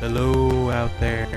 Hello out there.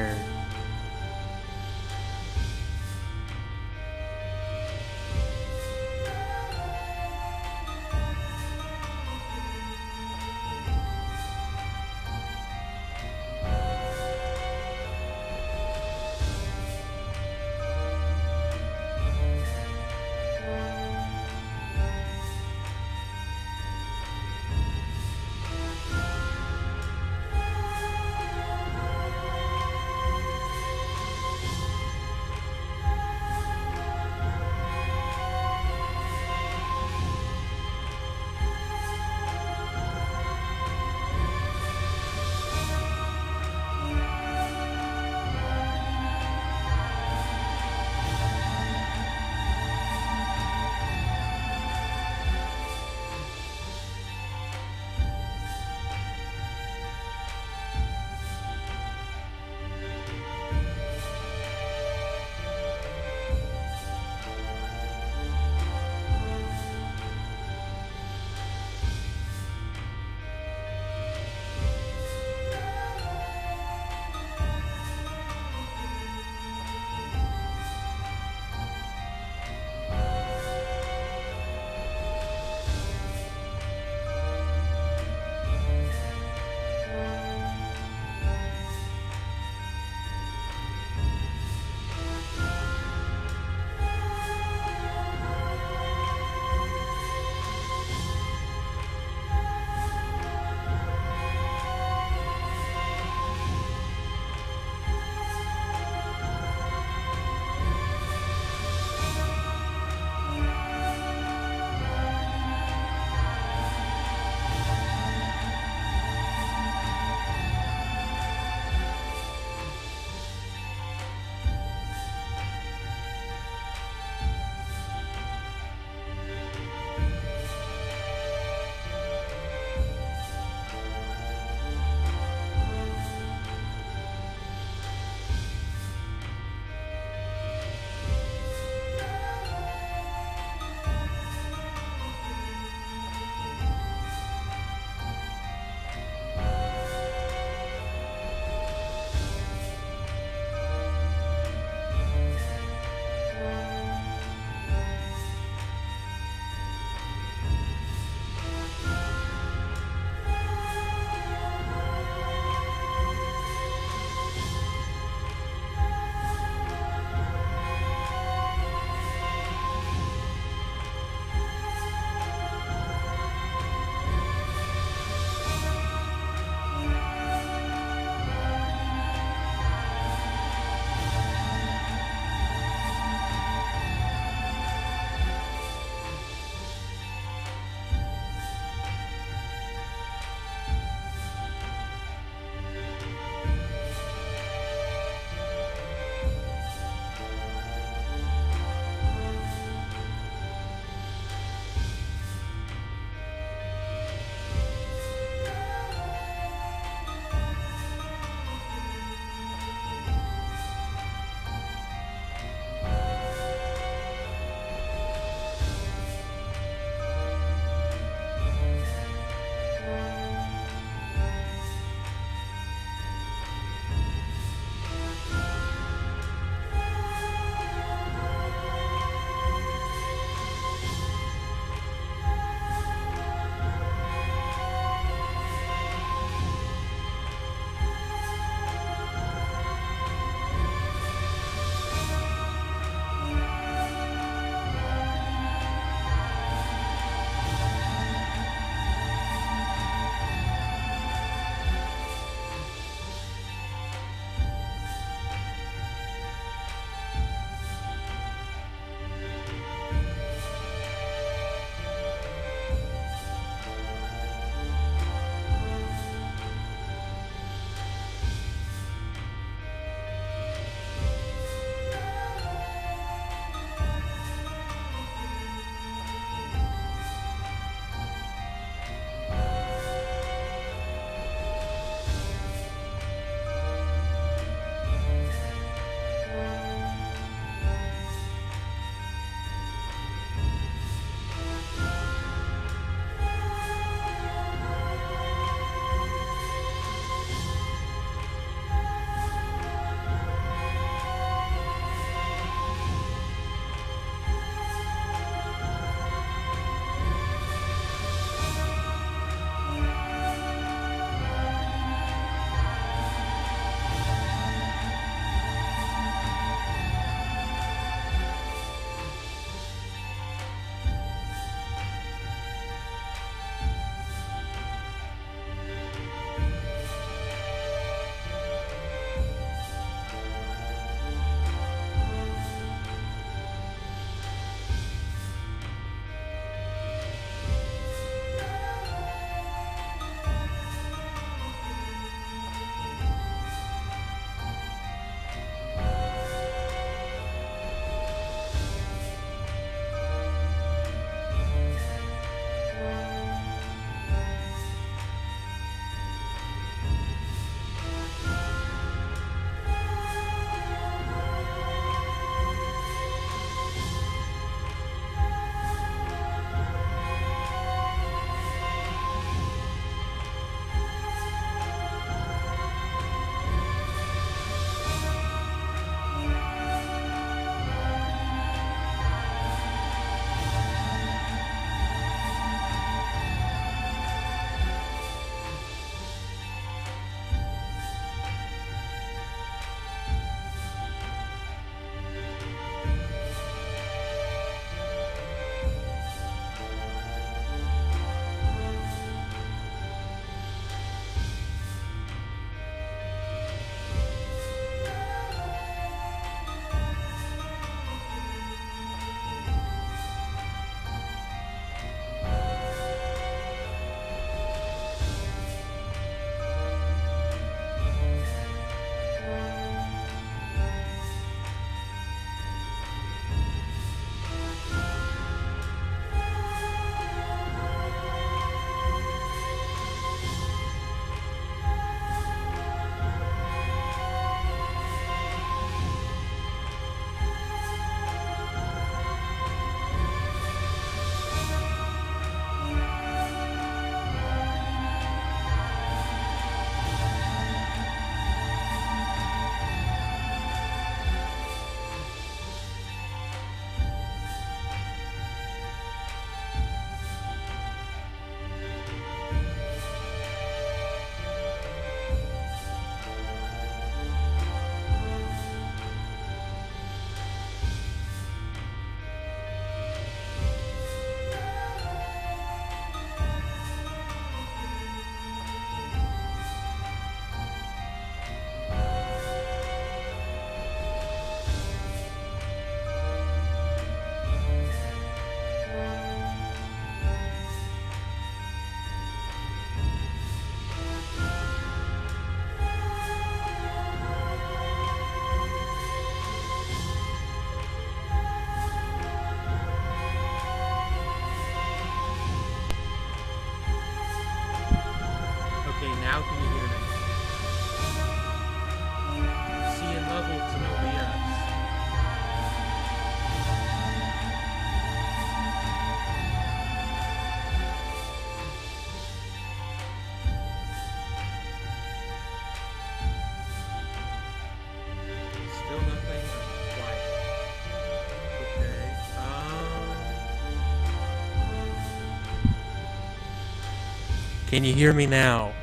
Can you hear me now?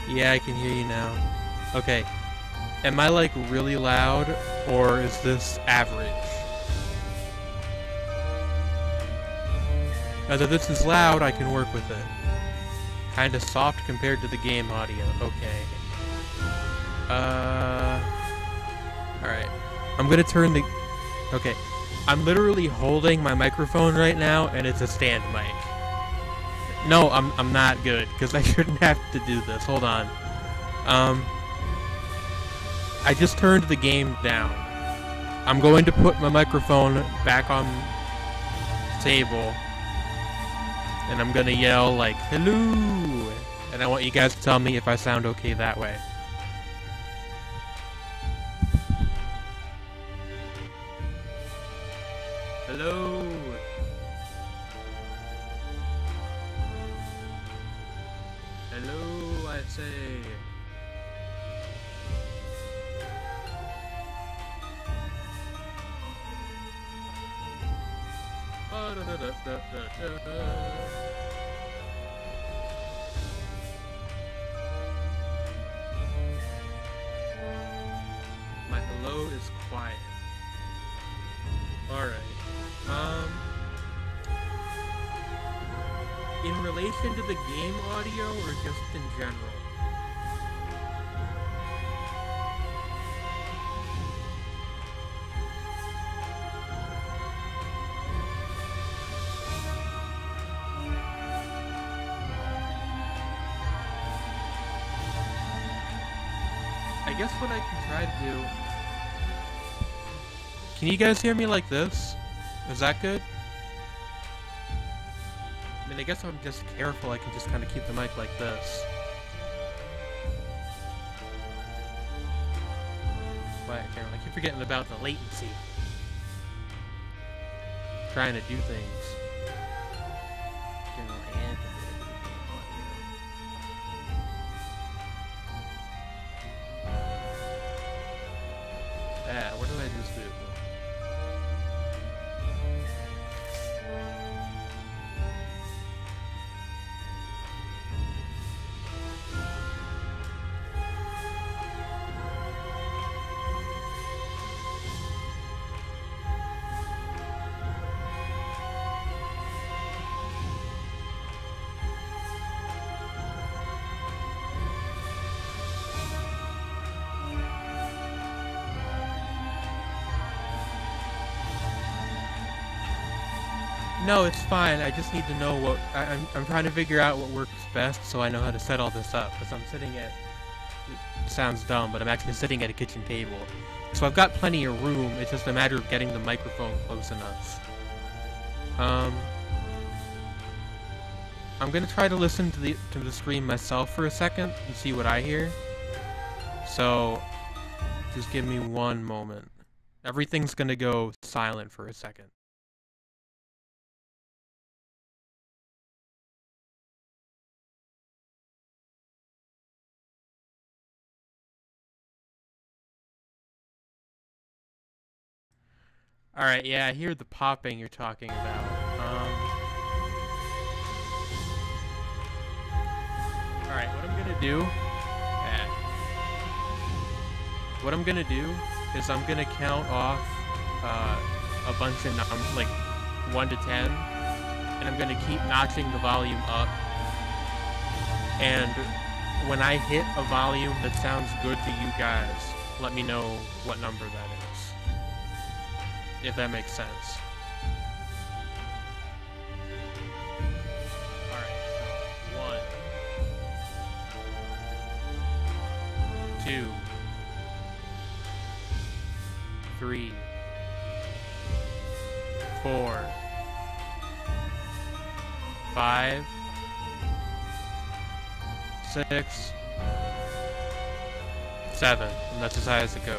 Yeah, I can hear you now. Okay. Am I like really loud, or is this average? Now that this is loud, I can work with it. Kinda soft compared to the game audio. Okay. Alright. I'm gonna turn the... Okay. I'm literally holding my microphone right now, and it's a stand mic. No, I'm not good, because I shouldn't have to do this. Hold on. I just turned the game down. I'm going to put my microphone back on the table, and I'm gonna yell like, hello! And I want you guys to tell me if I sound okay that way. Hello! Hello, I say. My hello is quiet. Alright. In relation to the game audio or just in general? I guess what I can try to do... Can you guys hear me like this? Is that good? I mean, I guess if I'm just careful, I can just kind of keep the mic like this. Quiet camera. I keep forgetting about the latency. Trying to do things. General and what did I just do? No, it's fine. I just need to know what... I'm trying to figure out what works best so I know how to set all this up. Because I'm sitting at... It sounds dumb, but I'm actually sitting at a kitchen table. So I've got plenty of room. It's just a matter of getting the microphone close enough. I'm gonna try to listen to the stream myself for a second and see what I hear. So... just give me one moment. Everything's gonna go silent for a second. Alright, yeah, I hear the popping you're talking about. Alright, what I'm gonna do... What I'm gonna do is I'm gonna count off a bunch of numbers, like 1 to 10, and I'm gonna keep notching the volume up. And when I hit a volume that sounds good to you guys, let me know what number that is. If that makes sense. Alright, so 1, 2, 3, 4, 5, 6, 7, and that's as high as it goes.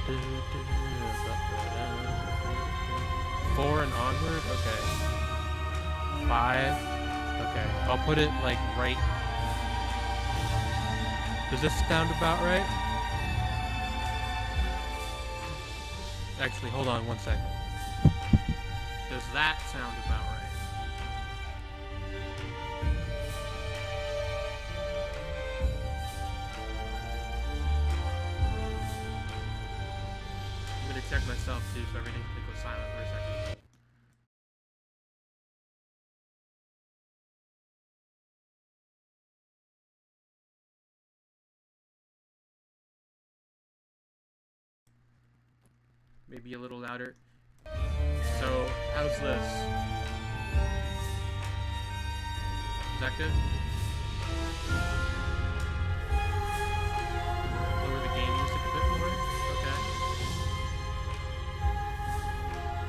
4 and onward? Okay. 5. Okay. I'll put it like right. Does this sound about right? Actually, hold on one second. Does that sound about right? I'm gonna check myself too, so everything can go silent for a second. Maybe a little louder. So, how's this? Is that good? Lower the game music a bit more? Okay.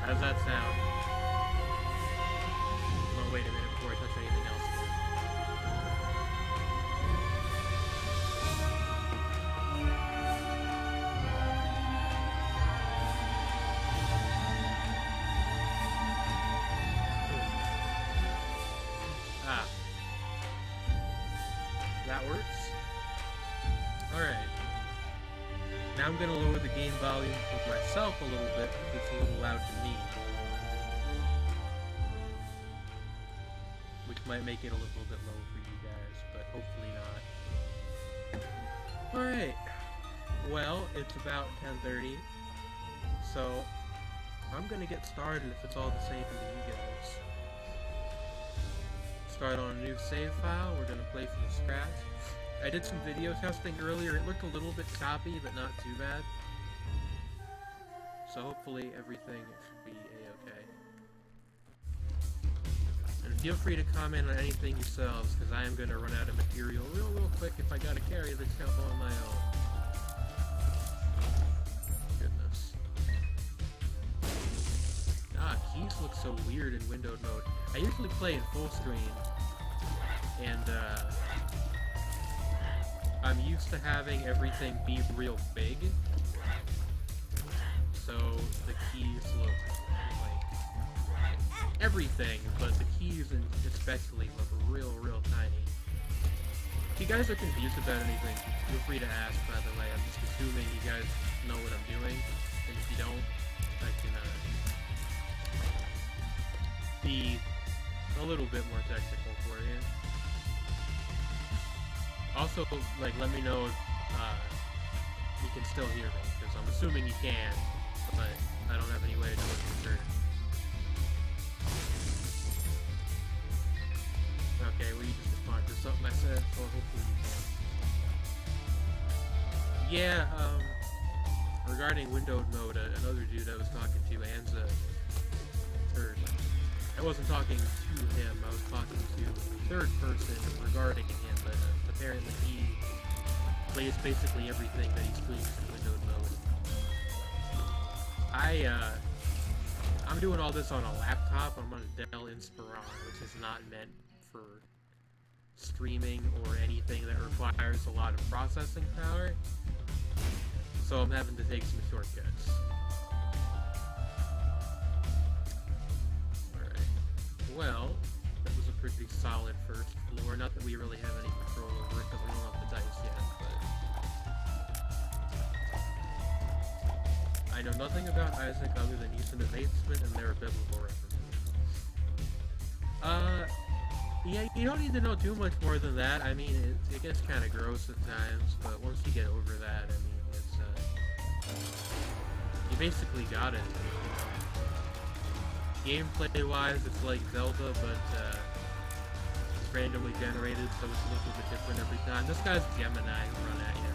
How does that sound? Oh, wait a minute before I touch anything else. That works. Alright. Now I'm going to lower the game volume for myself a little bit because it's a little loud to me. Which might make it a little bit low for you guys, but hopefully not. Alright. Well, it's about 10:30. So, I'm going to get started if it's all the same to you guys. Start on a new save file. We're gonna play from scratch. I did some video testing earlier. It looked a little bit choppy, but not too bad. So hopefully everything should be a-okay. And feel free to comment on anything yourselves, because I am gonna run out of material real quick if I gotta carry this jump on my own. Goodness. Keys look so weird in windowed mode. I usually play in full screen, and I'm used to having everything be real big, so the keys look like everything, but the keys especially look real tiny. If you guys are confused about anything, feel free to ask, by the way. I'm just assuming you guys know what I'm doing, and if you don't, I can be a little bit more technical for you. Also, like, let me know if you can still hear me, because I'm assuming you can, but I don't have any way to know for sure. Okay, well, you just respond to something I said, so hopefully you can. Yeah, regarding windowed mode, another dude I was talking to, Anza, I wasn't talking to him, I was talking to a third person regarding him, but apparently he plays basically everything that he streams in windowed mode. I'm doing all this on a laptop. I'm on a Dell Inspiron, which is not meant for streaming or anything that requires a lot of processing power, so I'm having to take some shortcuts. Well, that was a pretty solid first floor. Not that we really have any control over it because we don't have the dice yet, but I know nothing about Isaac other than he's in the basement and there are biblical references. Yeah, you don't need to know too much more than that. I mean, it gets kind of gross at times, but once you get over that, I mean, it's, you basically got it. Gameplay-wise, it's like Zelda, but it's randomly generated, so it's a little bit different every time. This guy's Gemini who run at you.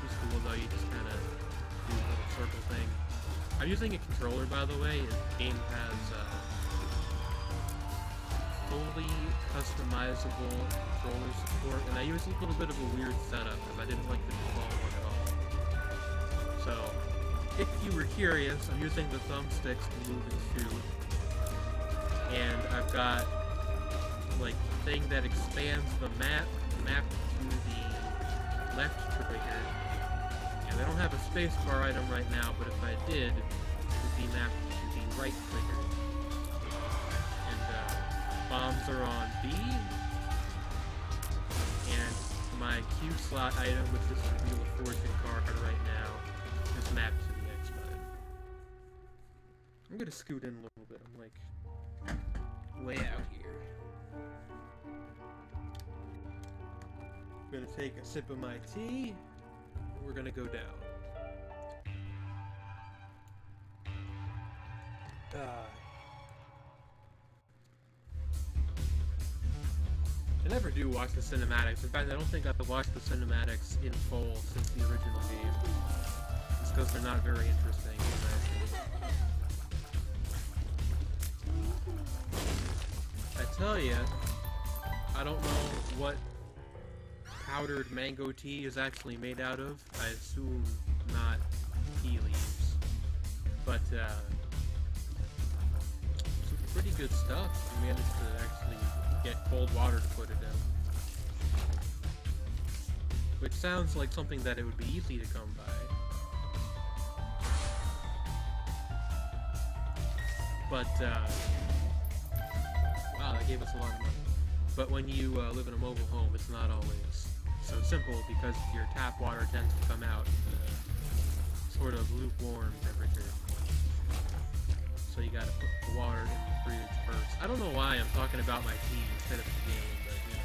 He's cool though, you just kind of do a little circle thing. I'm using a controller, by the way. The game has fully customizable controller support, and I use a little bit of a weird setup because I didn't like the default one at all. So, if you were curious, I'm using the thumbsticks to move and shoot, and I've got like the thing that expands the map to the left trigger, and I don't have a spacebar item right now, but if I did, it would be mapped to the right trigger. And bombs are on B. And my Q slot item, which is the Wheel of Fortune card right now, is mapped to the X button. I'm gonna scoot in a little bit. I'm like way out here. I'm gonna take a sip of my tea. We're gonna go down. I never do watch the cinematics. In fact, I don't think I've watched the cinematics in full since the original game. It's because they're not very interesting, in my opinion. I tell ya, I don't know what powdered mango tea is actually made out of. I assume not tea leaves. But, some pretty good stuff. I managed to actually get cold water to put it in. Which sounds like something that it would be easy to come by. But, wow, that gave us a lot of money. But when you live in a mobile home, it's not always so simple because your tap water tends to come out sort of lukewarm temperature. So you gotta put the water in the fridge first. I don't know why I'm talking about my tea instead of the game, but you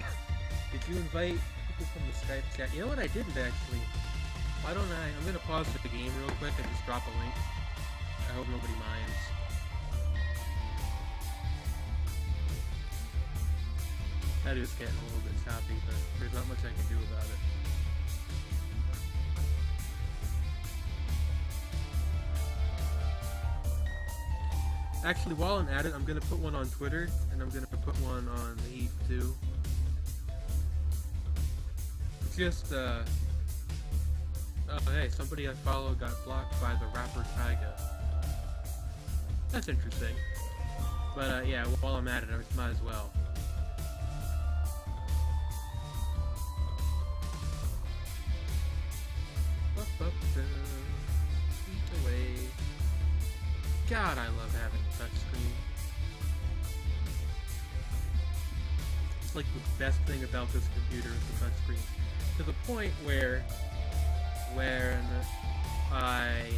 know. Did you invite people from the Skype chat? You know what, I didn't actually. Why don't I'm gonna pause the game real quick and just drop a link. I hope nobody minds. That is getting a little bit choppy, but there's not much I can do about it. Actually, while I'm at it, I'm gonna put one on Twitter, and I'm gonna put one on the Heat too. It's just, oh hey, somebody I followed got blocked by the rapper Tyga. That's interesting. But yeah, while I'm at it, I might as well. Eat away. God, I love having a touchscreen. It's like the best thing about this computer is the touchscreen. To the point where when I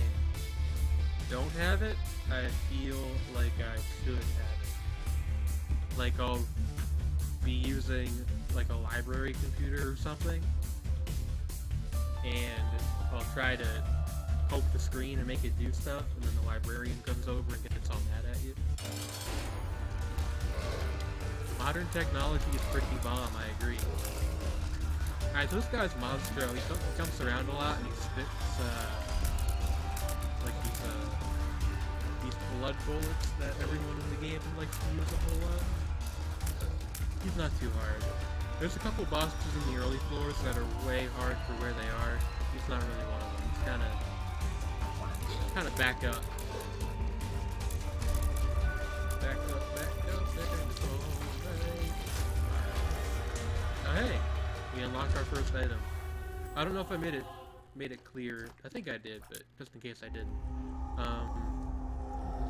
don't have it, I feel like I should have it. Like I'll be using like a library computer or something, and I'll try to poke the screen and make it do stuff, and then the librarian comes over and gets all mad at you. Modern technology is pretty bomb, I agree. Alright, this guy's Monstro. He jumps around a lot and he spits, like these blood bullets that everyone in the game likes to use a whole lot. He's not too hard. There's a couple bosses in the early floors that are way hard for where they are. He's not really one of them. He's kind of back up. Back up, back up, back up. Oh, hey! We unlocked our first item. I don't know if I made it clear. I think I did, but just in case I didn't.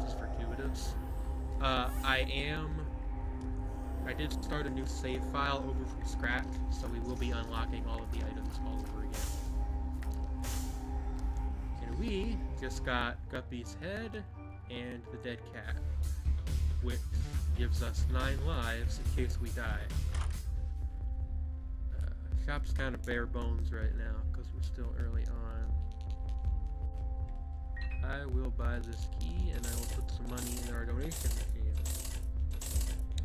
This is fortuitous. I did start a new save file over from scratch, so we will be unlocking all of the items all over again. And we just got Guppy's head and the dead cat, which gives us 9 lives in case we die. Shop's kind of bare bones right now, because we're still early on. I will buy this key, and I will put some money in our donation machine.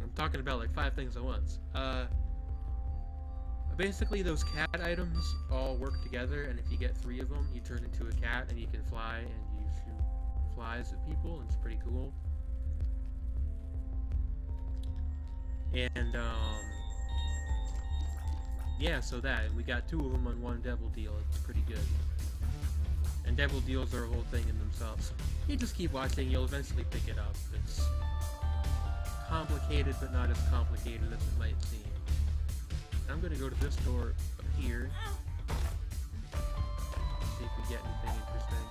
I'm talking about like 5 things at once. Basically those cat items all work together, and if you get 3 of them, you turn into a cat, and you can fly, and you shoot flies at people, and it's pretty cool. And, yeah, so that, and we got 2 of them on 1 devil deal. It's pretty good. And devil deals are a whole thing in themselves. You just keep watching, you'll eventually pick it up. It's complicated, but not as complicated as it might seem. I'm gonna go to this door up here. See if we get anything interesting.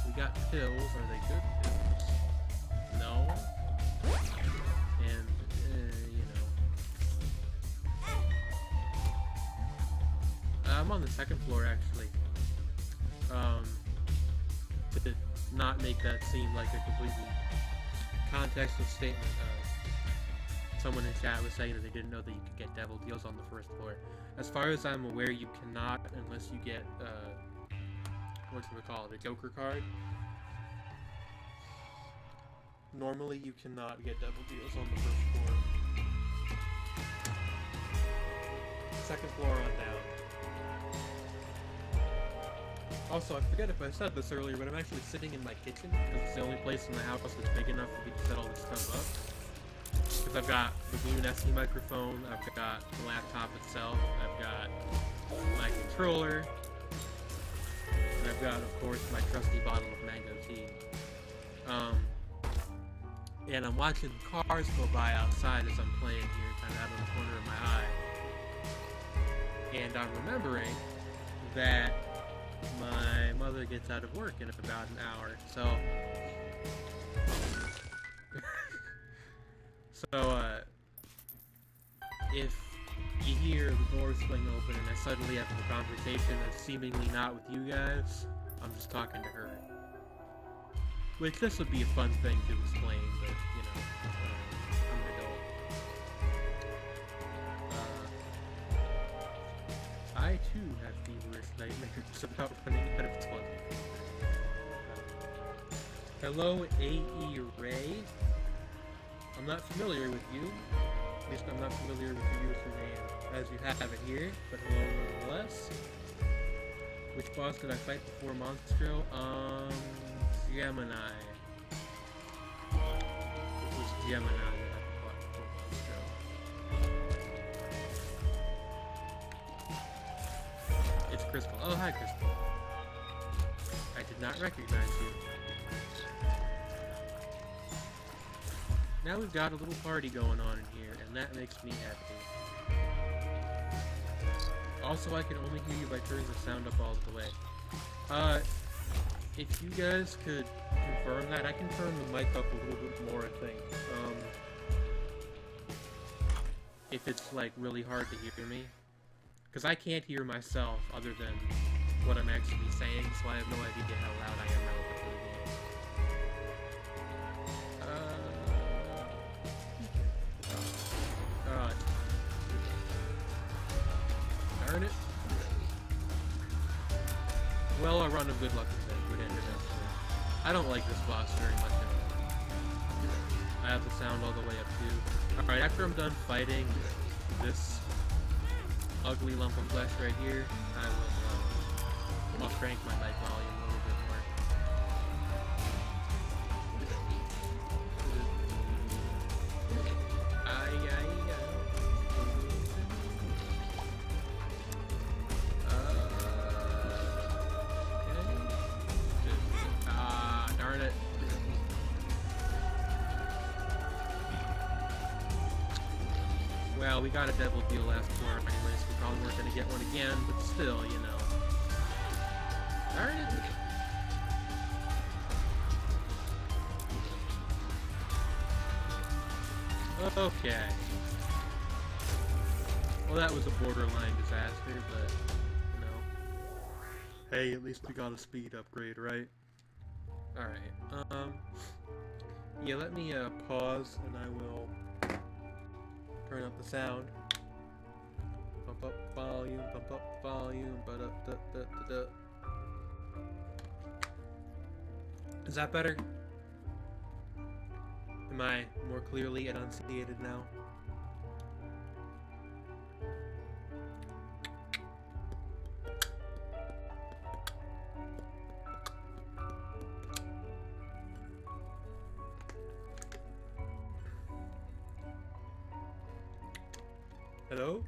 We got pills. Are they good pills? No. And, you know. I'm on the second floor, actually. To not make that seem like a completely contextless statement. Someone in chat was saying that they didn't know that you could get devil deals on the first floor. As far as I'm aware, you cannot unless you get, whatchamacallit, a Joker card. Normally, you cannot get devil deals on the first floor. Second floor on down. Also, I forget if I said this earlier, but I'm actually sitting in my kitchen, because it's the only place in the house that's big enough for me to set all this stuff up. Because I've got the Blue Nessie microphone, I've got the laptop itself, I've got my controller, and I've got, of course, my trusty bottle of mango tea. And I'm watching cars go by outside as I'm playing here, kind of out of the corner of my eye. And I'm remembering that my mother gets out of work in about an hour, so... if you hear the door swing open and I suddenly have a conversation that's seemingly not with you guys, I'm just talking to her. Which, this would be a fun thing to explain, but, you know, I'm an adult. I, too, have feverish nightmares about running out of toilet paper. Hello, A.E. Ray. I'm not familiar with you. At least I'm not familiar with your username as you have it here, but hello nonetheless. Which boss did I fight before Monstro? Gemini. It was Gemini that I fought before Monstro. It's Crystal. Oh, hi, Crystal. I did not recognize you. Now we've got a little party going on in here, and that makes me happy. Also, I can only hear you by turning the sound up all the way. If you guys could confirm that, I can turn the mic up a little bit more, I think. If it's, like, really hard to hear me. Because I can't hear myself other than what I'm actually saying, so I have no idea how loud I am relative to the game. Darn it. Well, I run a good luck with it. Good internet. I don't like this boss very much anymore. I have the sound all the way up too. Alright, after I'm done fighting this ugly lump of flesh right here, I'll crank my mic volume a little bit more. Darn it. Well, we got a devil deal last floor anyways, we probably weren't gonna get one again, but still, you know. Darn it. Okay. Well, that was a borderline disaster, but, you know. Hey, at least we got a speed upgrade, right? Alright, yeah, let me, pause, and I will turn up the sound. Bump up volume, but up, da, da, da, da. Is that better? Am I more clearly enunciated now? Hello?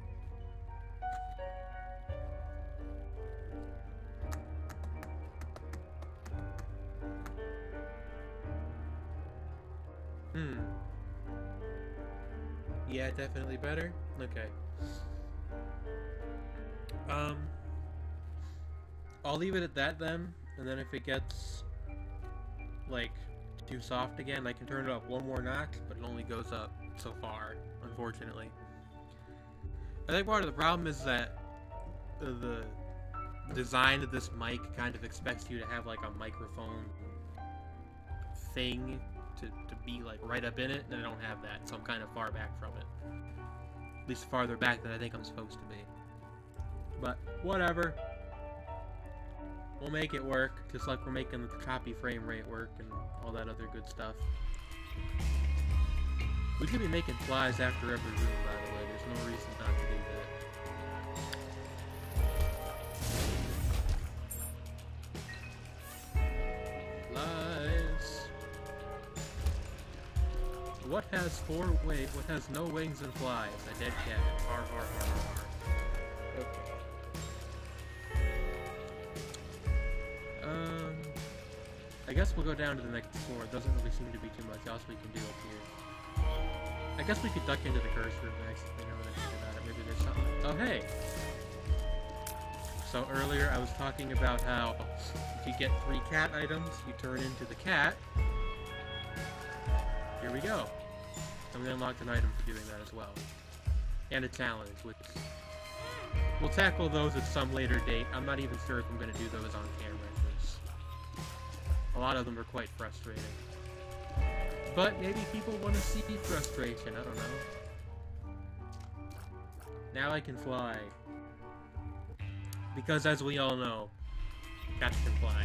Yeah, definitely better? Okay. Um, I'll leave it at that then, and then if it gets, like, too soft again, I can turn it up one more notch, but it only goes up so far, unfortunately. I think part of the problem is that the design of this mic kind of expects you to have, like, a microphone thing to be, like, right up in it, and I don't have that, so I'm kind of far back from it. At least farther back than I think I'm supposed to be. But, whatever. We'll make it work, just like we're making the choppy frame rate work and all that other good stuff. We could be making flies after every room, by the way. There's no reason not to do that. Flies. What has what has no wings and flies? A dead cat. Har har har har. Okay. I guess we'll go down to the next floor. It doesn't really seem to be too much else we can do up here. I guess we could duck into the curse room next, if I know what I think about it. Maybe there's something. Oh, hey! So earlier I was talking about how if you get 3 cat items, you turn into the cat. Here we go. And we unlocked an item for doing that as well. And a challenge, which we'll tackle those at some later date. I'm not even sure if I'm going to do those on camera. A lot of them are quite frustrating. But maybe people want to see frustration, I don't know. Now I can fly. Because as we all know, cats can fly.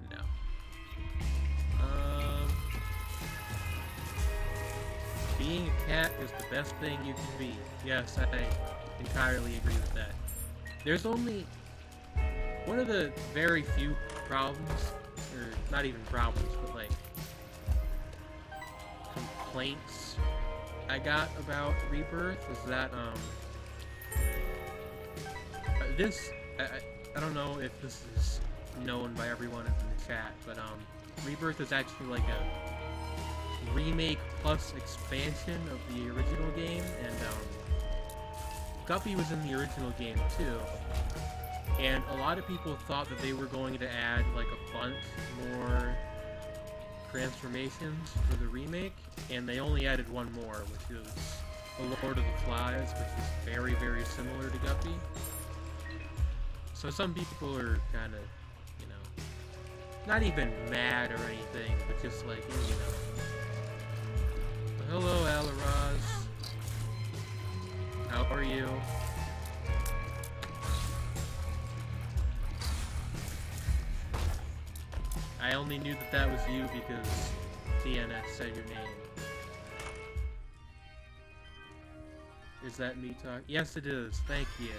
No. Being a cat is the best thing you can be. Yes, I entirely agree with that. There's only one of the very few problems, or not even problems, but like complaints I got about Rebirth is that I don't know if this is known by everyone in the chat, but Rebirth is actually like a remake plus expansion of the original game, and Guppy was in the original game too. And a lot of people thought that they were going to add like a bunch more transformations for the remake, and they only added one more, which is the Lord of the Flies, which is very, very similar to Guppy. So some people are kind of, you know, not even mad or anything, but just like, you know. Hello, Alaraz. How are you? I only knew that that was you because TNS said your name. Is that me talking? Yes, it is. Thank you.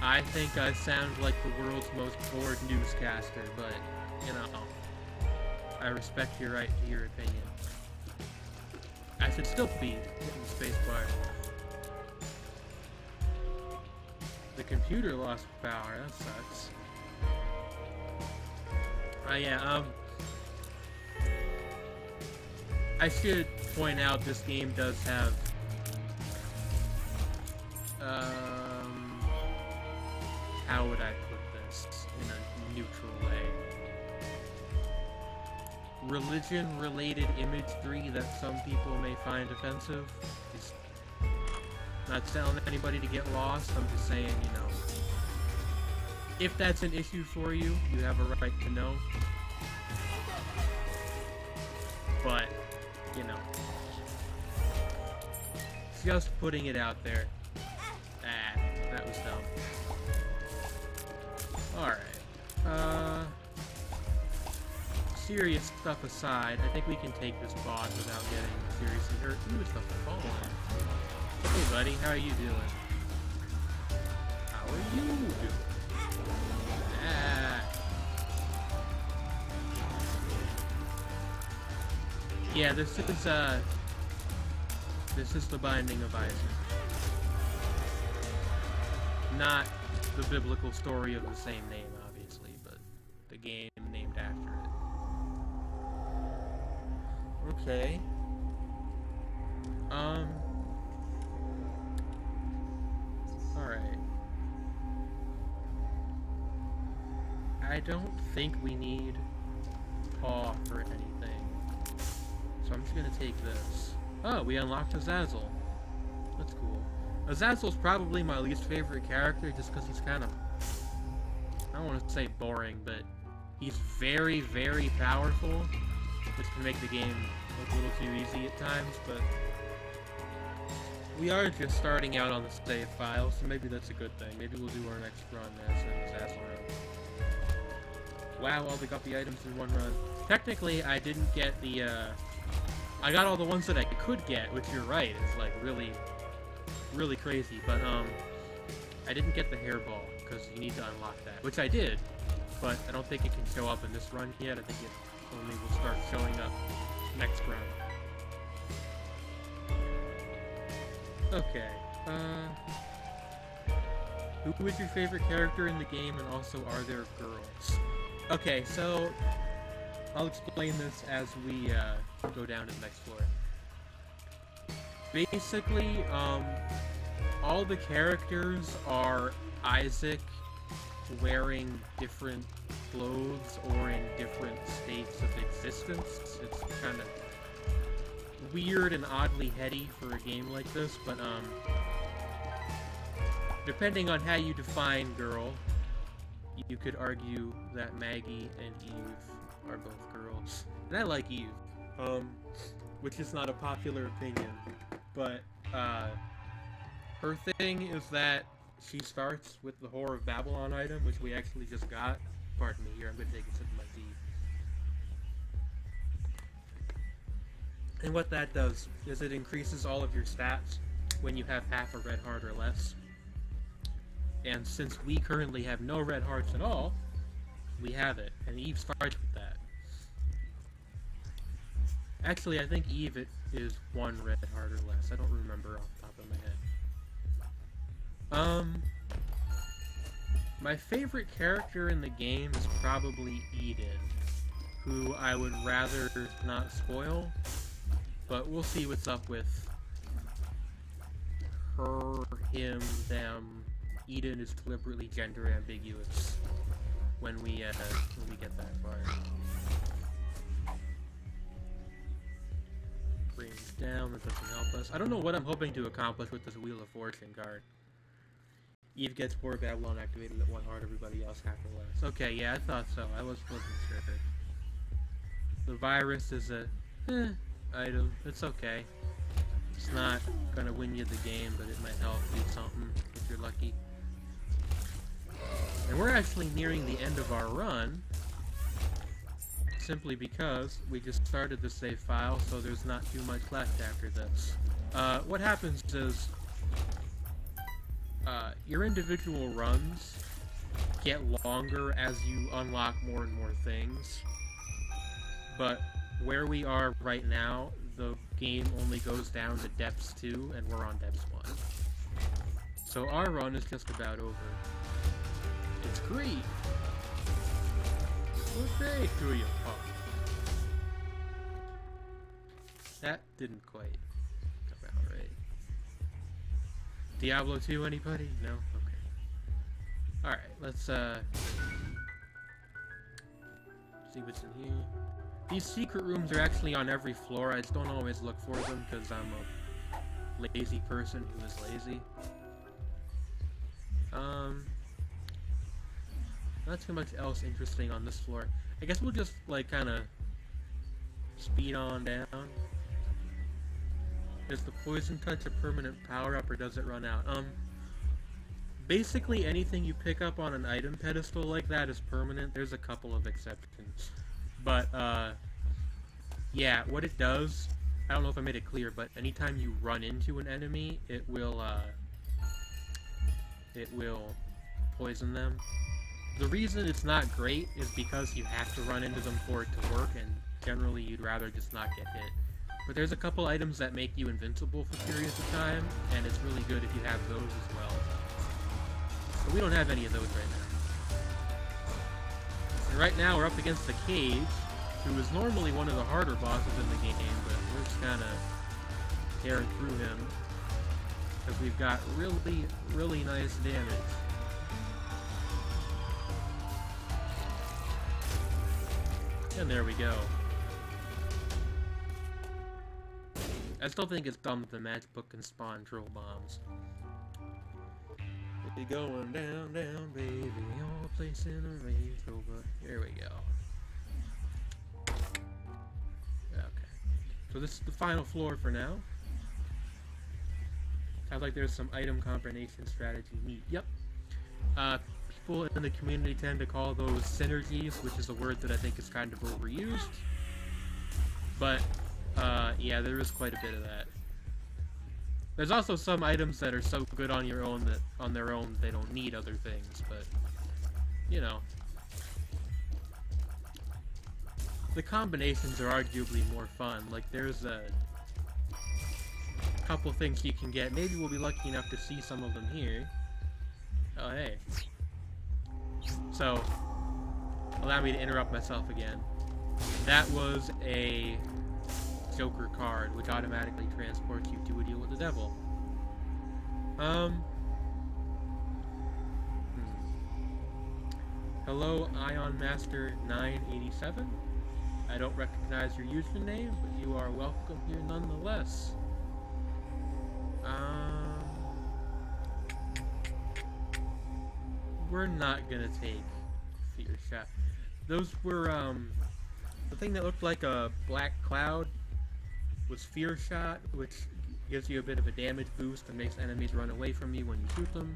I think I sound like the world's most bored newscaster, but, you know, I respect your right to your opinion. I should still be hitting the spacebar. The computer lost power, that sucks. Yeah, I should point out this game does have, how would I put this in a neutral way? Religion-related imagery that some people may find offensive. Just not telling anybody to get lost, I'm just saying, you know, if that's an issue for you, you have a right to know. But, you know, just putting it out there. Ah, that was dumb. Alright. Serious stuff aside, I think we can take this boss without getting seriously hurt. Ooh, it's the fallen. Hey buddy, how are you doing? How are you doing? Yeah, this is the Binding of Isaac. Not the biblical story of the same name, obviously, but the game named after it. Okay. Alright. I don't think we need paw for anything. So I'm just gonna take this. Oh, we unlocked Azazel. That's cool. Azazel's probably my least favorite character just because he's kind of... I don't want to say boring, but he's very, very powerful, which can make the game look a little too easy at times, but we are just starting out on the save file, so maybe that's a good thing. Maybe we'll do our next run as an Azazel run. Wow, all got the items in one run. Technically, I didn't get the, I got all the ones that I could get, which you're right, is like really, really crazy, but, I didn't get the hairball, because you need to unlock that, which I did, but I don't think it can show up in this run yet. I think it only will start showing up next run. Okay, who is your favorite character in the game, and also are there girls? Okay, so I'll explain this as we go down to the next floor. Basically, all the characters are Isaac wearing different clothes or in different states of existence. It's kind of weird and oddly heady for a game like this, but depending on how you define girl, you could argue that Maggie and Eve are both girls. And I like Eve, which is not a popular opinion, but her thing is that she starts with the Whore of Babylon item, which we actually just got. Pardon me here, I'm going to take a sip of my tea. And what that does is it increases all of your stats when you have half a red heart or less. And since we currently have no red hearts at all, we have it. And Eve starts with that. Actually, I think Eve is one red heart or less. I don't remember off the top of my head. My favorite character in the game is probably Eden, who I would rather not spoil, but we'll see what's up with her, him, them. Eden is deliberately gender ambiguous when we get that far. Bring it down, that doesn't help us. I don't know what I'm hoping to accomplish with this Wheel of Fortune card. Eve gets Whore of Babylon activated at 1 heart, everybody else half or less. Okay, yeah, I thought so. I wasn't sure. The virus is a item. It's okay. It's not gonna win you the game, but it might help you something if you're lucky. And we're actually nearing the end of our run, simply because we just started the save file, so there's not too much left after this. What happens is, your individual runs get longer as you unlock more and more things, but where we are right now, the game only goes down to depths 2, and we're on depths 1. So our run is just about over. It's great! What day do you pump? That didn't quite come out right. Diablo 2, anybody? No? Okay. Alright, let's see what's in here. These secret rooms are actually on every floor. I just don't always look for them because I'm a lazy person who is lazy. Not too much else interesting on this floor. I guess we'll just, like, kind of speed on down. Is the poison touch a permanent power-up, or does it run out? Basically anything you pick up on an item pedestal like that is permanent. There's a couple of exceptions. But, yeah, what it does, I don't know if I made it clear, but anytime you run into an enemy, it will poison them. The reason it's not great is because you have to run into them for it to work, and generally you'd rather just not get hit. But there's a couple items that make you invincible for periods of time, and it's really good if you have those as well. But we don't have any of those right now. And right now we're up against the Cage, who is normally one of the harder bosses in the game, but we're just kinda tear through him. Because we've got really, really nice damage. And there we go. I still think it's dumb that the matchbook can spawn troll bombs. Be going down, down, baby, all place in a Range Rover. Here we go. Okay. So this is the final floor for now. Sounds like there's some item combination strategy neat. Yep. People in the community tend to call those synergies, which is a word that I think is kind of overused. But, yeah, there is quite a bit of that. There's also some items that are so good on your own that on their own they don't need other things, but you know. The combinations are arguably more fun. Like there's a couple things you can get. Maybe we'll be lucky enough to see some of them here. Oh hey. So allow me to interrupt myself again. That was a Joker card, which automatically transports you to a deal with the devil. Hello, Ion Master 987. I don't recognize your username, but you are welcome here nonetheless. We're not gonna take Fear Shot. Those were, the thing that looked like a black cloud was Fear Shot, which gives you a bit of a damage boost and makes enemies run away from you when you shoot them.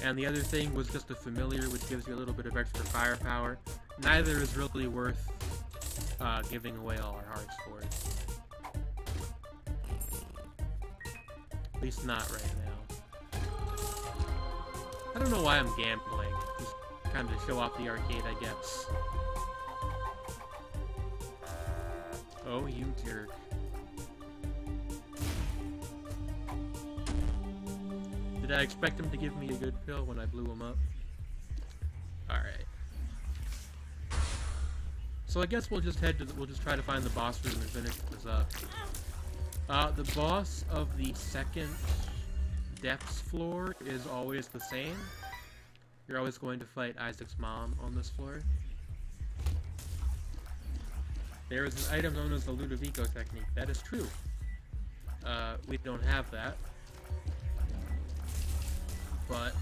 And the other thing was just a familiar, which gives you a little bit of extra firepower. Neither is really worth giving away all our hearts for it. At least not right now. I don't know why I'm gambling. Just kind of show off the arcade, I guess. Oh, you jerk. Did I expect him to give me a good pill when I blew him up? Alright. So I guess we'll just we'll just try to find the boss room and finish this up. The boss of the second depths floor is always the same. You're always going to fight Isaac's mom on this floor. There is an item known as the Ludovico technique. That is true. We don't have that. But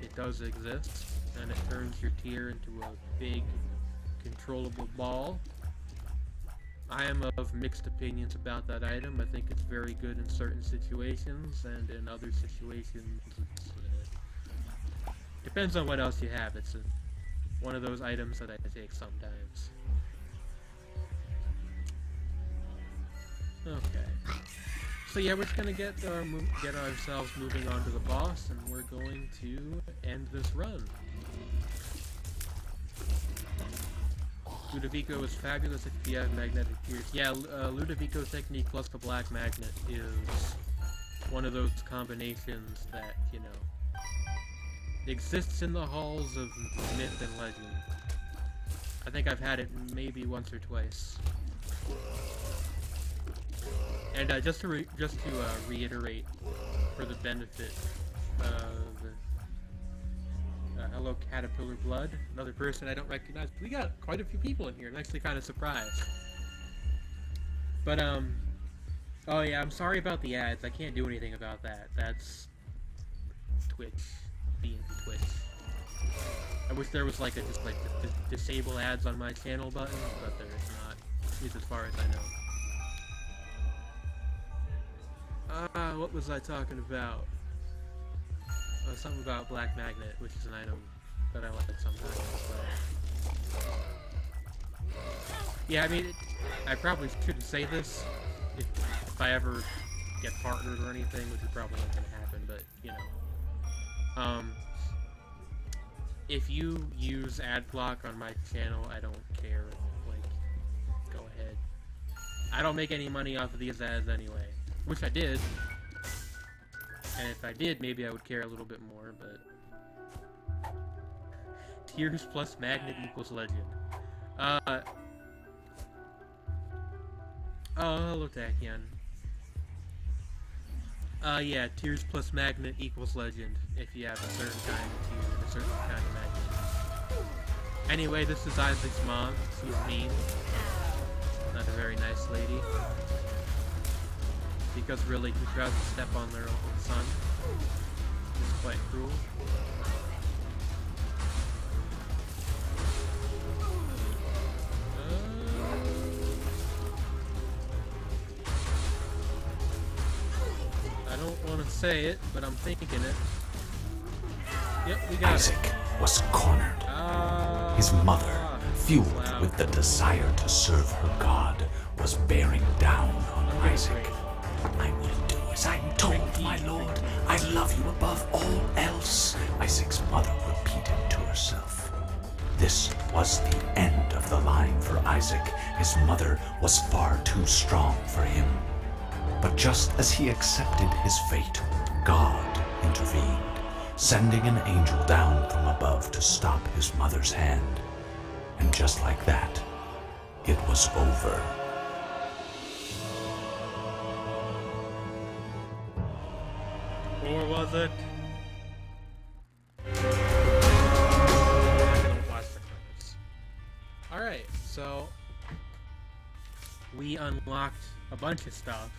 it does exist, and it turns your tear into a big, controllable ball. I am of mixed opinions about that item. I think it's very good in certain situations, and in other situations, it's, depends on what else you have. It's one of those items that I take sometimes. Okay. So yeah, we're just gonna get ourselves moving on to the boss, and we're going to end this run. Ludovico is fabulous if you have magnetic tears. Yeah, Ludovico technique plus the black magnet is one of those combinations that, you know, exists in the halls of myth and legend. I think I've had it maybe once or twice. And just to reiterate, for the benefit of hello Caterpillar Blood, another person I don't recognize. We got quite a few people in here. I'm actually kind of surprised. But oh yeah, I'm sorry about the ads. I can't do anything about that. That's Twitch being Twitch. I wish there was like a just like disable ads on my channel button, but there is not, at least as far as I know. What was I talking about? Something about Black Magnet, which is an item that I like sometimes as well. Yeah, I mean, I probably shouldn't say this if I ever get partnered or anything, which is probably not going to happen, but, you know. If you use ad block on my channel, I don't care. Like, go ahead. I don't make any money off of these ads anyway. Wish I did. And if I did, maybe I would care a little bit more, but... Tears plus magnet equals legend. Oh, hello, Tachyon. Yeah, Tears plus Magnet equals Legend, if you have a certain kind of Tears, a certain kind of Magnet. Anyway, this is Isaac's mom. She's mean. Not a very nice lady. Because really, who tries to step on their own son is quite cruel. I don't want to say it, but I'm thinking it. Yep, we got Isaac it. was cornered. His mother, fueled with the desire to serve her God, was bearing down on Isaac. I will do as I'm told, my lord. I love you above all else, Isaac's mother repeated to herself. This was the end of the line for Isaac. His mother was far too strong for him. But just as he accepted his fate, God intervened, sending an angel down from above to stop his mother's hand. And just like that, it was over. Or was it? Alright, so we unlocked a bunch of stuff.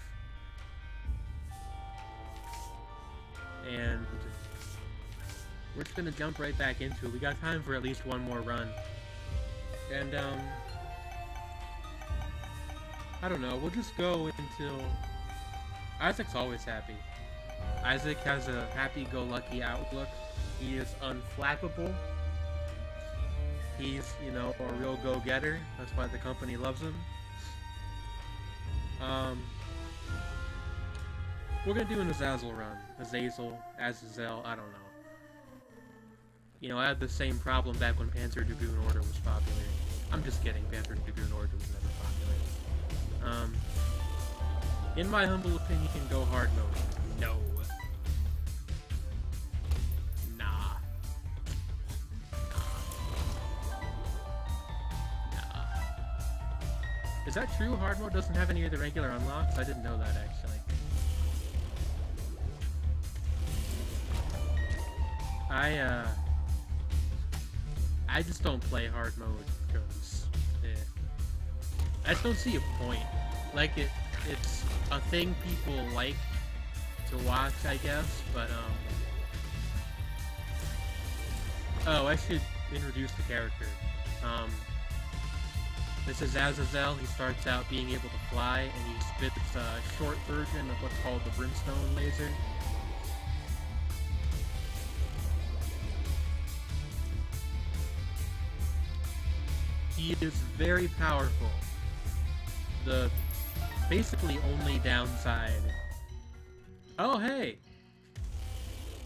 And we're just gonna jump right back into it. We got time for at least one more run. And, I don't know, we'll just go until... Isaac's always happy. Isaac has a happy-go-lucky outlook. He is unflappable. He's, you know, a real go-getter. That's why the company loves him. We're gonna do an Azazel run. Azazel, Azazel, I don't know. You know, I had the same problem back when Panzer Dragoon Order was popular. I'm just kidding, Panzer Dragoon Order was never popular. In my humble opinion, go hard mode. No. Nah. Is that true? Hard mode doesn't have any of the regular unlocks? I didn't know that, actually. I just don't play hard mode because I just don't see a point. Like, it's a thing people like to watch, I guess, but, oh, I should introduce the character. This is Azazel. He starts out being able to fly, and he spits a short version of what's called the Brimstone Laser. He is very powerful. The basically only downside... Oh, hey!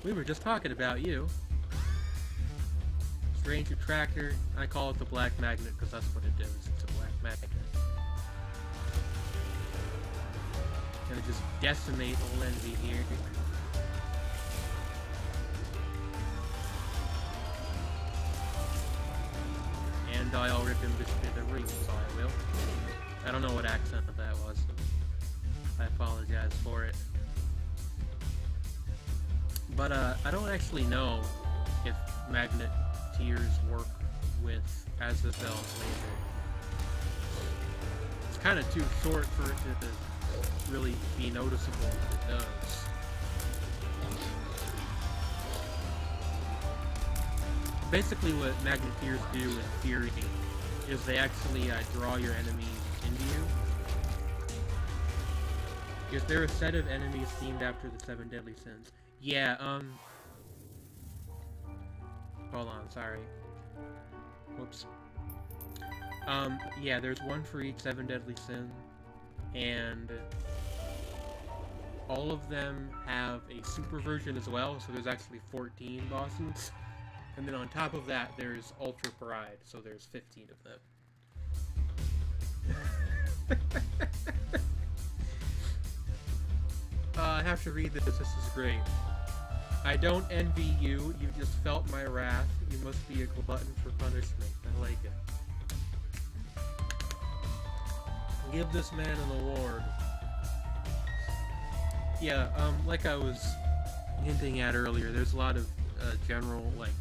We were just talking about you. Strange Attractor. I call it the Black Magnet because that's what it does. It's a Black Magnet. Gonna just decimate old envy here. And I'll rip him to the ring, so I will. I don't know what accent that was. I apologize for it. But, I don't actually know if Magnet Tears work with Azazel's laser. It's kind of too short for it to really be noticeable if it does. Basically what Magneteers do in theory is they actually draw your enemies into you. Is there a set of enemies themed after the 7 Deadly Sins? Yeah, hold on, sorry. Whoops. Yeah, there's one for each 7 Deadly Sin, and all of them have a super version as well, so there's actually 14 bosses. And then on top of that, there's Ultra Pride, so there's 15 of them. I have to read this is great. I don't envy you, you just felt my wrath. You must be a glutton for punishment. I like it. Give this man an award. Yeah, like I was hinting at earlier, there's a lot of general, like,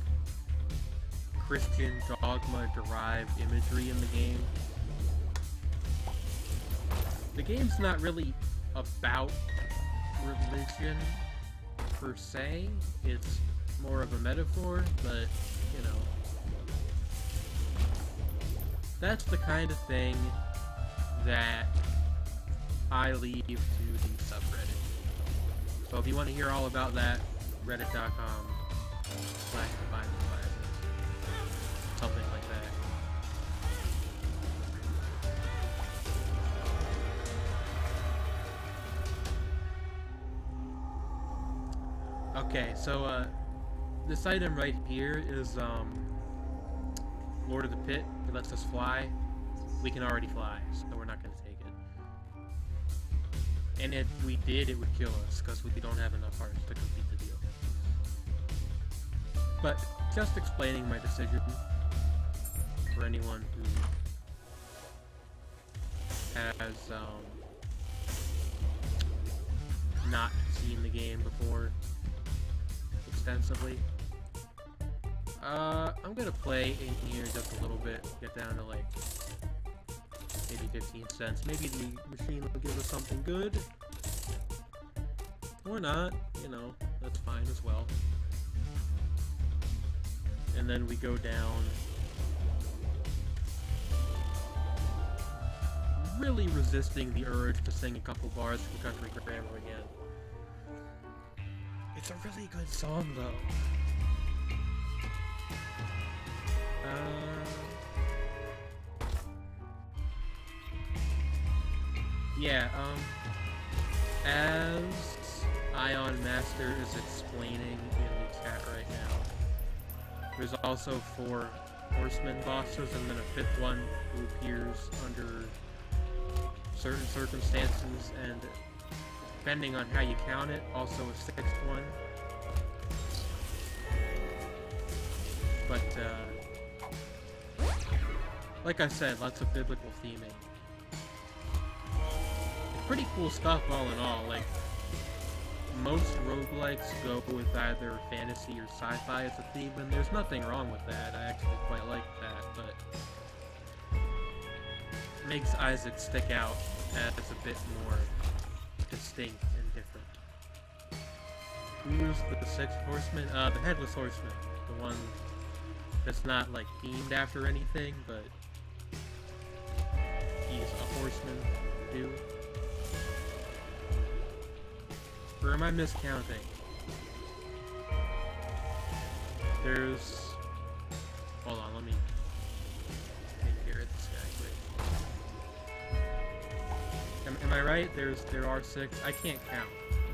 Christian dogma-derived imagery in the game. The game's not really about religion, per se. It's more of a metaphor, but, you know, that's the kind of thing that I leave to the subreddit. So if you want to hear all about that, reddit.com/divine something like that. Okay, so this item right here is Lord of the Pit. It lets us fly. We can already fly, so we're not going to take it. And if we did, it would kill us, because we don't have enough hearts to complete the deal. But just explaining my decision for anyone who has not seen the game before extensively. I'm gonna play in here just a little bit, get down to like maybe 15 cents. Maybe the machine will give us something good. Or not, you know, that's fine as well. And then we go down. Really resisting the urge to sing a couple bars from Country Grammar again. It's a really good song, though. Yeah, as Ion Master is explaining in the chat right now, there's also 4 horseman bosses and then a 5th one who appears under certain circumstances, and depending on how you count it, also a 6th one. But, like I said, lots of biblical theming. It's pretty cool stuff all in all. Like, most roguelikes go with either fantasy or sci-fi as a theme, and there's nothing wrong with that. I actually quite like that, but it makes Isaac stick out as a bit more distinct and different. Who's the 6th horseman? The Headless Horseman. The one that's not, like, themed after anything, but he's a horseman, dude. Or am I miscounting? There's... Hold on, let me take care of this guy quick. Am I right? There are 6. I can't count.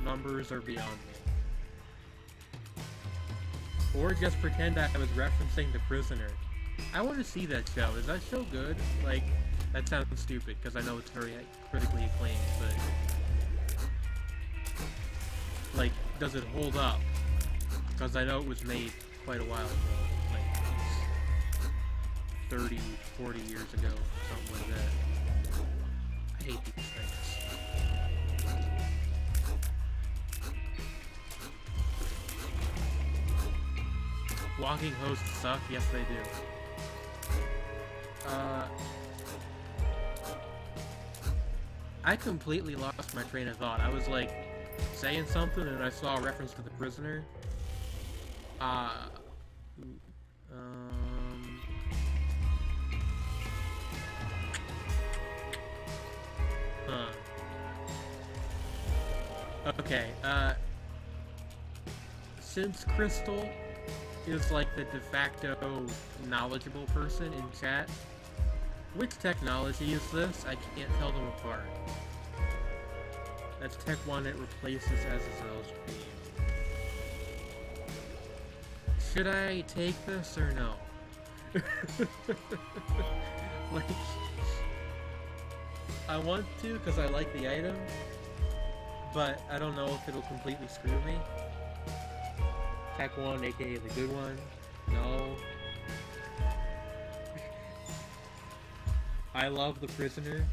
Numbers are beyond me. Or just pretend I was referencing The Prisoner. I want to see that show. Is that show good? Like, that sounds stupid, because I know it's very critically acclaimed, but... like, does it hold up? Because I know it was made quite a while ago. Like, 30, 40 years ago, something like that. I hate these things. Walking hosts suck? Yes, they do. I completely lost my train of thought. I was like saying something and I saw a reference to The Prisoner. Huh. Okay, since Crystal is like the de facto knowledgeable person in chat, which technology is this? I can't tell them apart. That's Tech 1 it replaces Azazel's dream. Should I take this or no? Like, I want to because I like the item, but I don't know if it'll completely screw me. Tech 1, aka the good one. No. I love The Prisoner.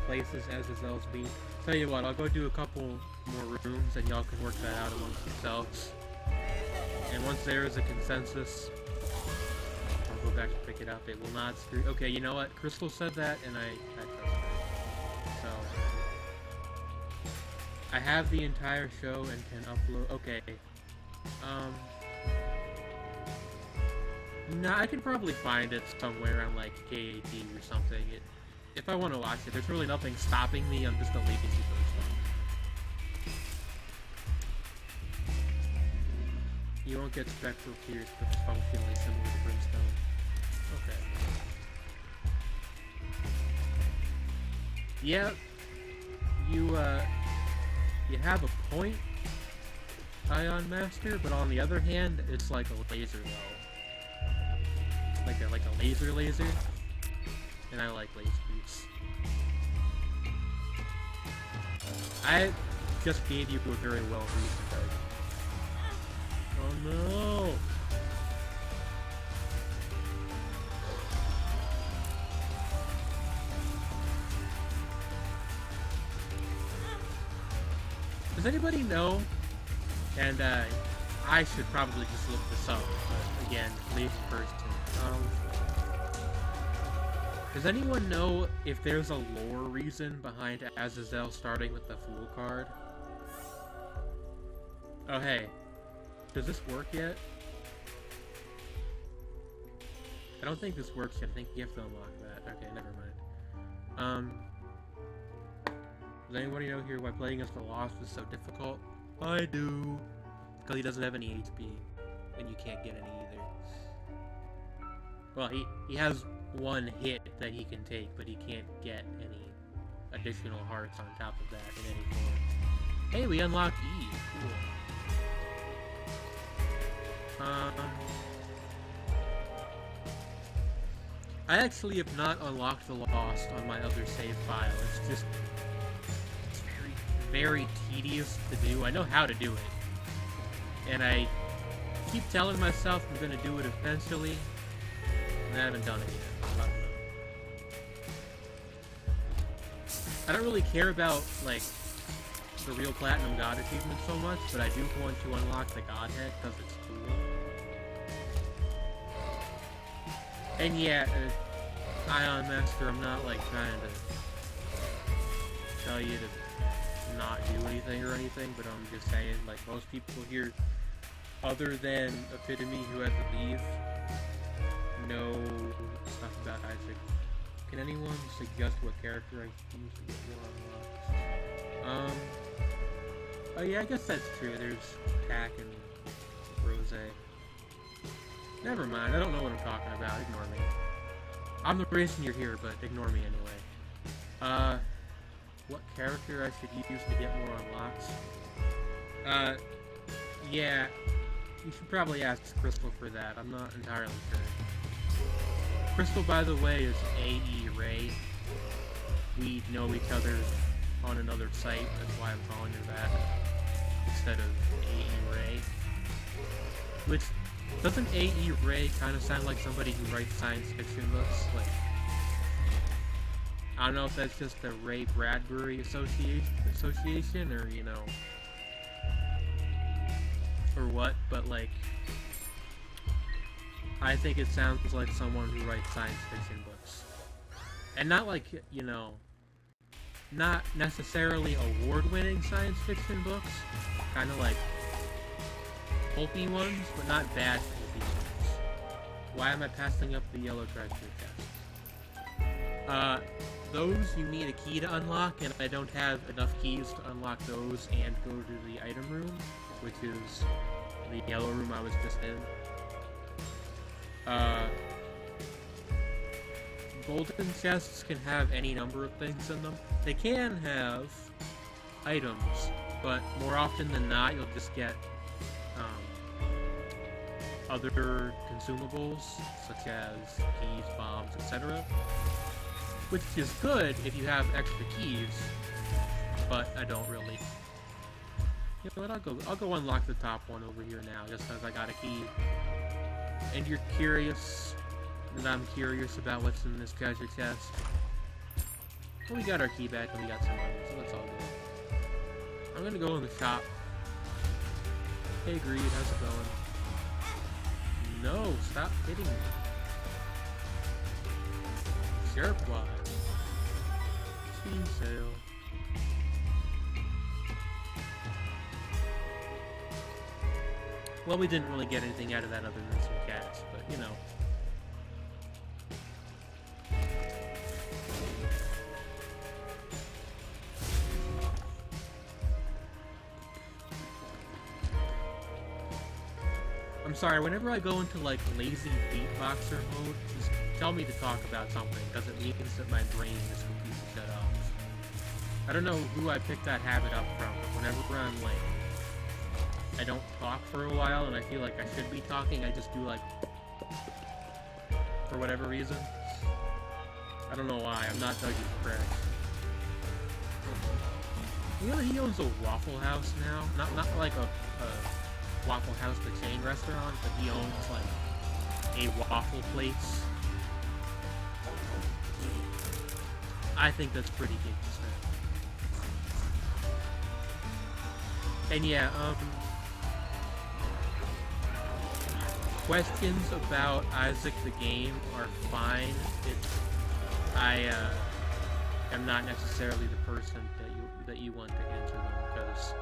places Azazel's be. Tell you what, I'll go do a couple more rooms and y'all can work that out amongst yourselves. And once there is a consensus, I'll go back to pick it up. It will not screw. Okay, you know what? Crystal said that, and I trust her. So I have the entire show and can upload. Okay. Nah, I can probably find it somewhere on like KAT or something. If I want to watch it, there's really nothing stopping me. I'm just a lazy person. You won't get spectral tears, but it's functionally similar to Brimstone. Okay. Yeah, you have a point, Ion Master, but on the other hand, it's like a laser though. Like a laser, and I like lasers. I just gave you a very well reasoned argument. Oh no! Does anybody know? And I should probably just look this up, but again, leave first. Does anyone know if there's a lore reason behind Azazel starting with the Fool card? Oh hey, does this work yet? I don't think this works yet. I think you have to unlock that. Okay, never mind. Does anybody know here why playing as the Lost is so difficult? I do. Because he doesn't have any HP, and you can't get any either. Well, he has one hit that he can take, but he can't get any additional hearts on top of that in any form. Hey, we unlocked E. Cool. I actually have not unlocked the Lost on my other save file. It's just very, very tedious to do. I know how to do it, and I keep telling myself I'm gonna do it eventually. I haven't done it yet. I don't really care about, like, the real Platinum God achievement so much, but I do want to unlock the Godhead, because it's cool. And yeah, Ion Master, I'm not, like, trying to tell you to not do anything or anything, but I'm just saying, like, most people here, other than Epitome, who had to leave, know stuff about Isaac. Can anyone suggest what character I should use to get more unlocked? Oh yeah, I guess that's true. There's Tack and Rose. Never mind, I don't know what I'm talking about. Ignore me. I'm the reason you're here, but ignore me anyway. What character I should use to get more unlocks? Yeah, you should probably ask Crystal for that. I'm not entirely sure. Crystal, by the way, is A.E. Ray. We know each other on another site, that's why I'm calling her that, instead of A.E. Ray. Which, doesn't A.E. Ray kind of sound like somebody who writes science fiction books? Like, I don't know if that's just the Ray Bradbury Association, or, you know, or what, but, like, I think it sounds like someone who writes science fiction books. And not like, you know, not necessarily award-winning science fiction books. Kind of like pulpy ones, but not bad pulpy ones. Why am I passing up the yellow treasure chest? Those you need a key to unlock, and I don't have enough keys to unlock those and go to the item room, which is the yellow room I was just in. Golden chests can have any number of things in them. They can have items, but more often than not, you'll just get other consumables, such as keys, bombs, etc. Which is good if you have extra keys, but I don't really. You know what, I'll go unlock the top one over here now, just because I got a key. And you're curious, and I'm curious about what's in this treasure chest. Well, we got our key back and we got some money, so that's all good. I'm gonna go in the shop. Hey Greed, how's it going? No, stop hitting me. Sharp wide. Steam sale. Well, we didn't really get anything out of that other than some cash, but you know. I'm sorry, whenever I go into like lazy beatboxer mode, just tell me to talk about something, because it means that my brain is completely shut off. I don't know who I picked that habit up from, but whenever I'm like, I don't talk for a while and I feel like I should be talking, I just do like, for whatever reason. I don't know why, I'm not Dougie's Craig. You know, he owns a Waffle House now, not like a Waffle House, the chain restaurant, but he owns like a waffle place. I think that's pretty gangster. And yeah, questions about Isaac the game are fine. I am not necessarily the person that you want to answer them, because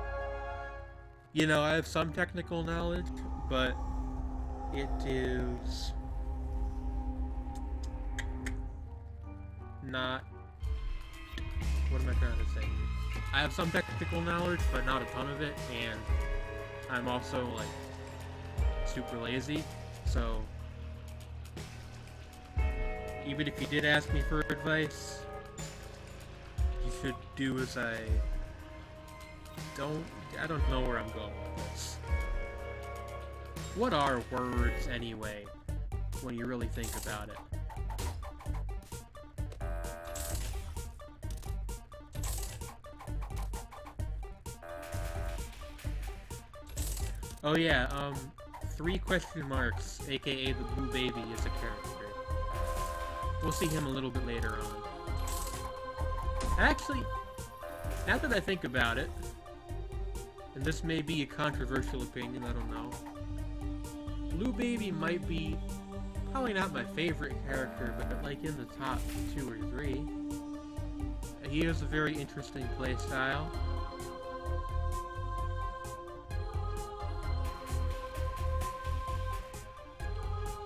you know, I have some technical knowledge, but it is not... What am I trying to say? I have some technical knowledge, but not a ton of it, and I'm also, like, super lazy, so even if you did ask me for advice, you should do as I don't know where I'm going with this. What are words, anyway, when you really think about it? Oh yeah, 3 question marks, aka the Blue Baby, is a character. We'll see him a little bit later on. Actually, now that I think about it, and this may be a controversial opinion, I don't know, Blue Baby might be probably not my favorite character, but like in the top 2 or 3. He has a very interesting playstyle.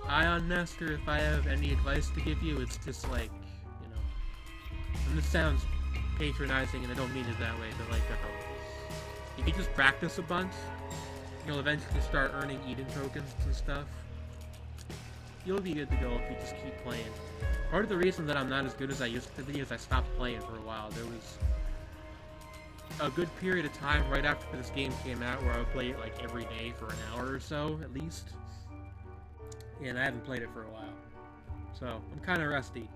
Ion Master, if I have any advice to give you, it's just like, you know, and this sounds patronizing and I don't mean it that way, but like, if you just practice a bunch, you'll eventually start earning Eden tokens and stuff. You'll be good to go if you just keep playing. Part of the reason that I'm not as good as I used to be is I stopped playing for a while. There was a good period of time right after this game came out where I would play it like every day for an hour or so, at least. And I haven't played it for a while. So, I'm kind of rusty.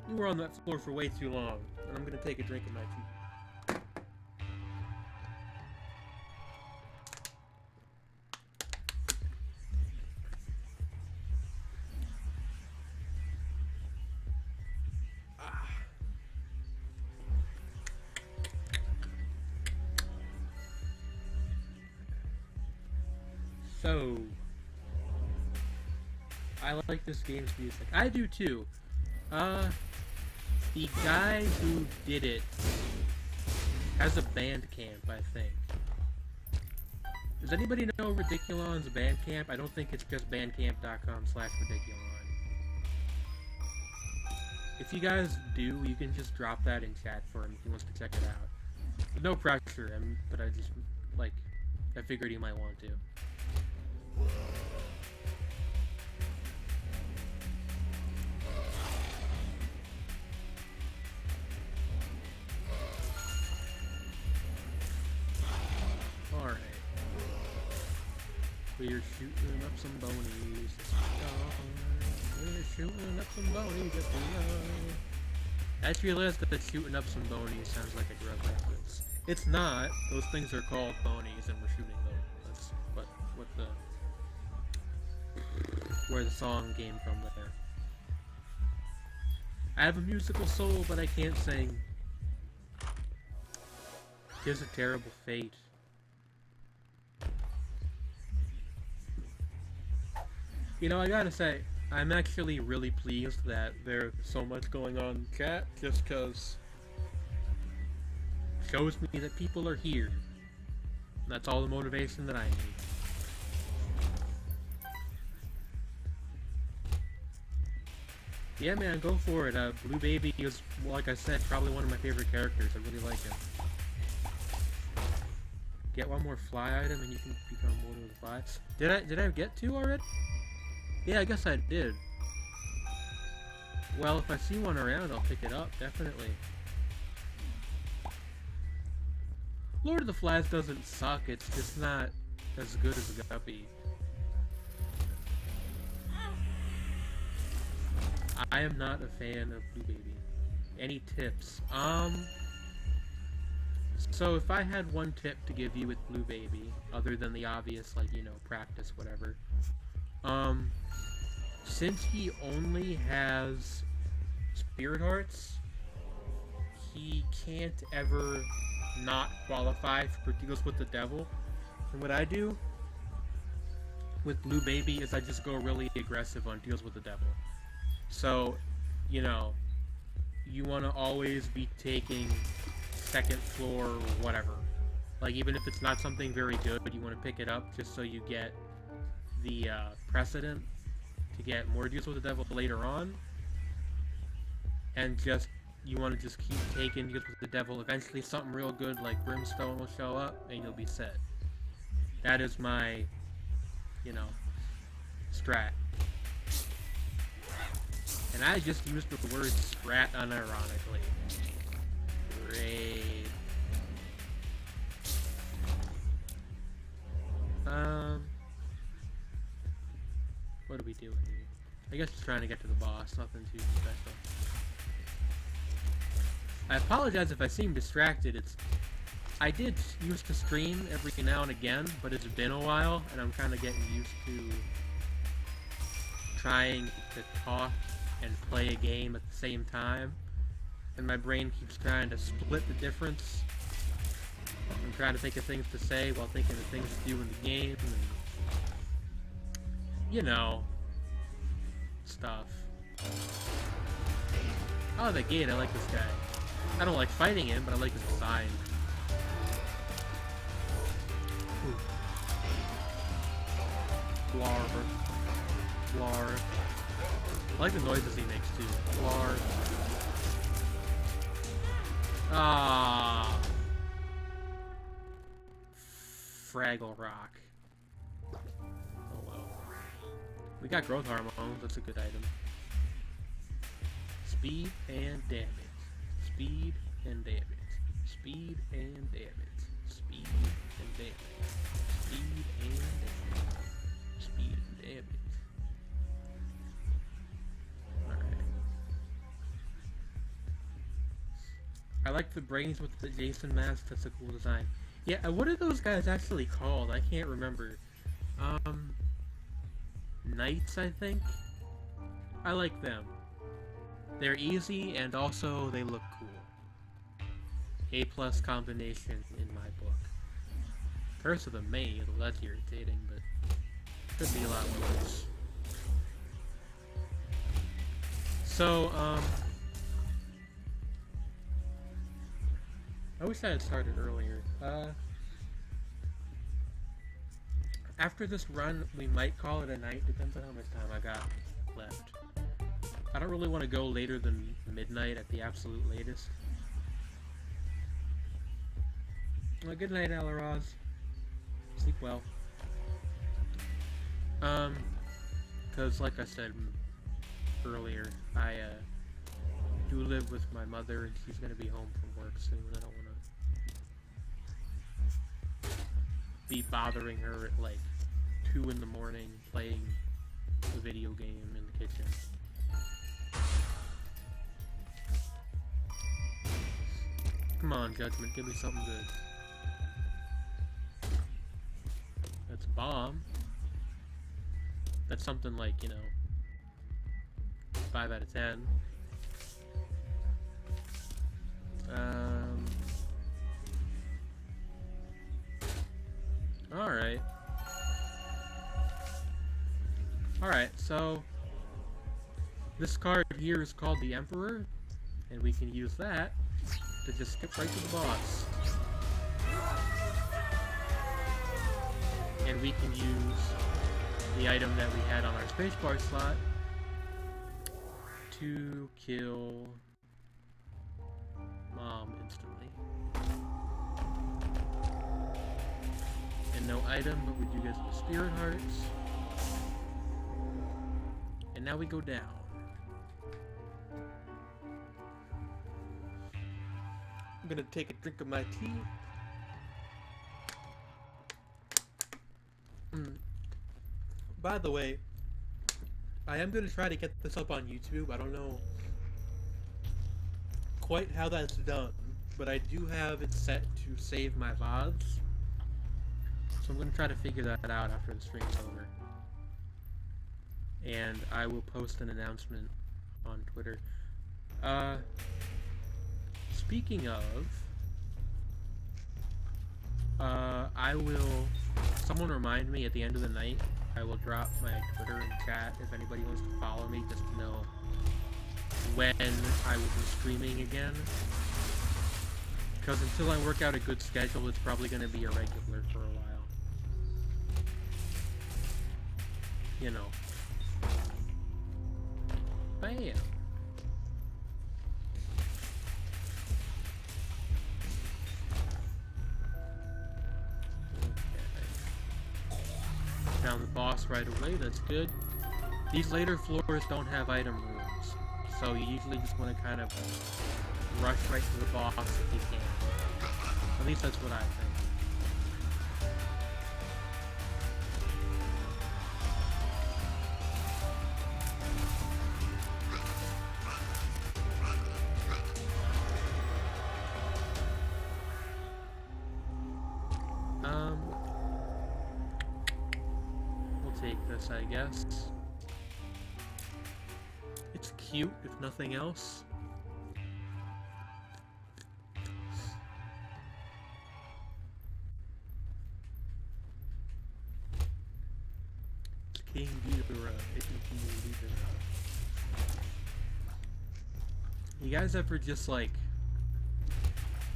We were on that floor for way too long, and I'm gonna take a drink of my tea. So, I like this game's music. I do too. The guy who did it has a Bandcamp, I think. Does anybody know Ridiculon's Bandcamp? I don't think it's just bandcamp.com/Ridiculon. If you guys do, you can just drop that in chat for him if he wants to check it out. No pressure, but I just, like, I figured he might want to. Alright. We're shooting up some bonies. We're shooting up some bonies at the love. I just realized that shooting up some bonies sounds like a drug reference. It's not. Those things are called bonies and we're shooting them. That's where the song came from there. I have a musical soul, but I can't sing. Tis a terrible fate. You know, I gotta say, I'm actually really pleased that there's so much going on in chat, just cause it shows me that people are here. That's all the motivation that I need. Yeah, man, go for it. Blue Baby is, like I said, probably one of my favorite characters. I really like him. Get one more fly item and you can become one of the flies. Did I get two already? Yeah, I guess I did. Well, if I see one around, I'll pick it up, definitely. Lord of the Flies doesn't suck, it's just not as good as a Guppy. I am not a fan of Blue Baby. Any tips? So if I had one tip to give you with Blue Baby, other than the obvious, like, you know, practice, whatever. Since he only has Spirit Hearts, he can't ever not qualify for deals with the devil. And what I do with Blue Baby is I just go really aggressive on deals with the devil. So, you know, you want to always be taking second floor or whatever. Like, even if it's not something very good, but you want to pick it up just so you get the precedent to get more deals with the devil later on. And just, you want to just keep taking deals with the devil. Eventually something real good like Brimstone will show up and you'll be set. That is my, you know, strat. And I just used the word strat unironically. Great. What are we doing here? I guess just trying to get to the boss, nothing too special. I apologize if I seem distracted. I did used to stream every now and again, but it's been a while, and I'm kind of getting used to trying to talk and play a game at the same time, and my brain keeps trying to split the difference. I'm trying to think of things to say while thinking of things to do in the game, and, you know, stuff. Oh, the gate, I like this guy. I don't like fighting him, but I like his design. Blar. Blar. I like the noises he makes too. Blar. Ah. Fraggle Rock. Oh well. We got growth hormones, that's a good item. Speed and damage. Speed and damage. Speed and damage. Speed and damage. Speed and damage. Speed and damage. Alright. I like the brains with the Jason mask, that's a cool design. Yeah, what are those guys actually called? I can't remember. Knights, I think? I like them. They're easy, and also they look cool. A+ combination in my book. Curse of the Maid, well, that's irritating, but could be a lot worse. So, I wish I had started earlier. After this run, we might call it a night, depends on how much time I got left. I don't really want to go later than midnight at the absolute latest. Well, good night, Alaraz. Sleep well. Because like I said earlier, I do live with my mother, and she's gonna be home from work soon. I don't want to be bothering her at like 2 in the morning playing a video game in the kitchen. Come on, Judgment, give me something good. That's a bomb. That's something like, you know, 5 out of 10. Alright. Alright, so this card here is called the Emperor, and we can use that to just skip right to the boss. And we can use the item that we had on our spacebar slot to kill Mom instantly. And no item, but we do get the Spirit Hearts. And now we go down. I'm gonna take a drink of my tea. By the way, I am gonna try to get this up on YouTube. I don't know quite how that's done, but I do have it set to save my VODs. So I'm gonna try to figure that out after the stream's over. And I will post an announcement on Twitter. Speaking of, I will, someone remind me at the end of the night, I will drop my Twitter in chat if anybody wants to follow me, just to know when I will be streaming again. Because until I work out a good schedule, it's probably going to be irregular for a while. You know. Bam! Found the boss right away, that's good. These later floors don't have item rooms, so you usually just want to kind of rush right to the boss if you can. At least that's what I think. Take this, I guess. It's cute, if nothing else. It's King Ghidorah. You guys ever just like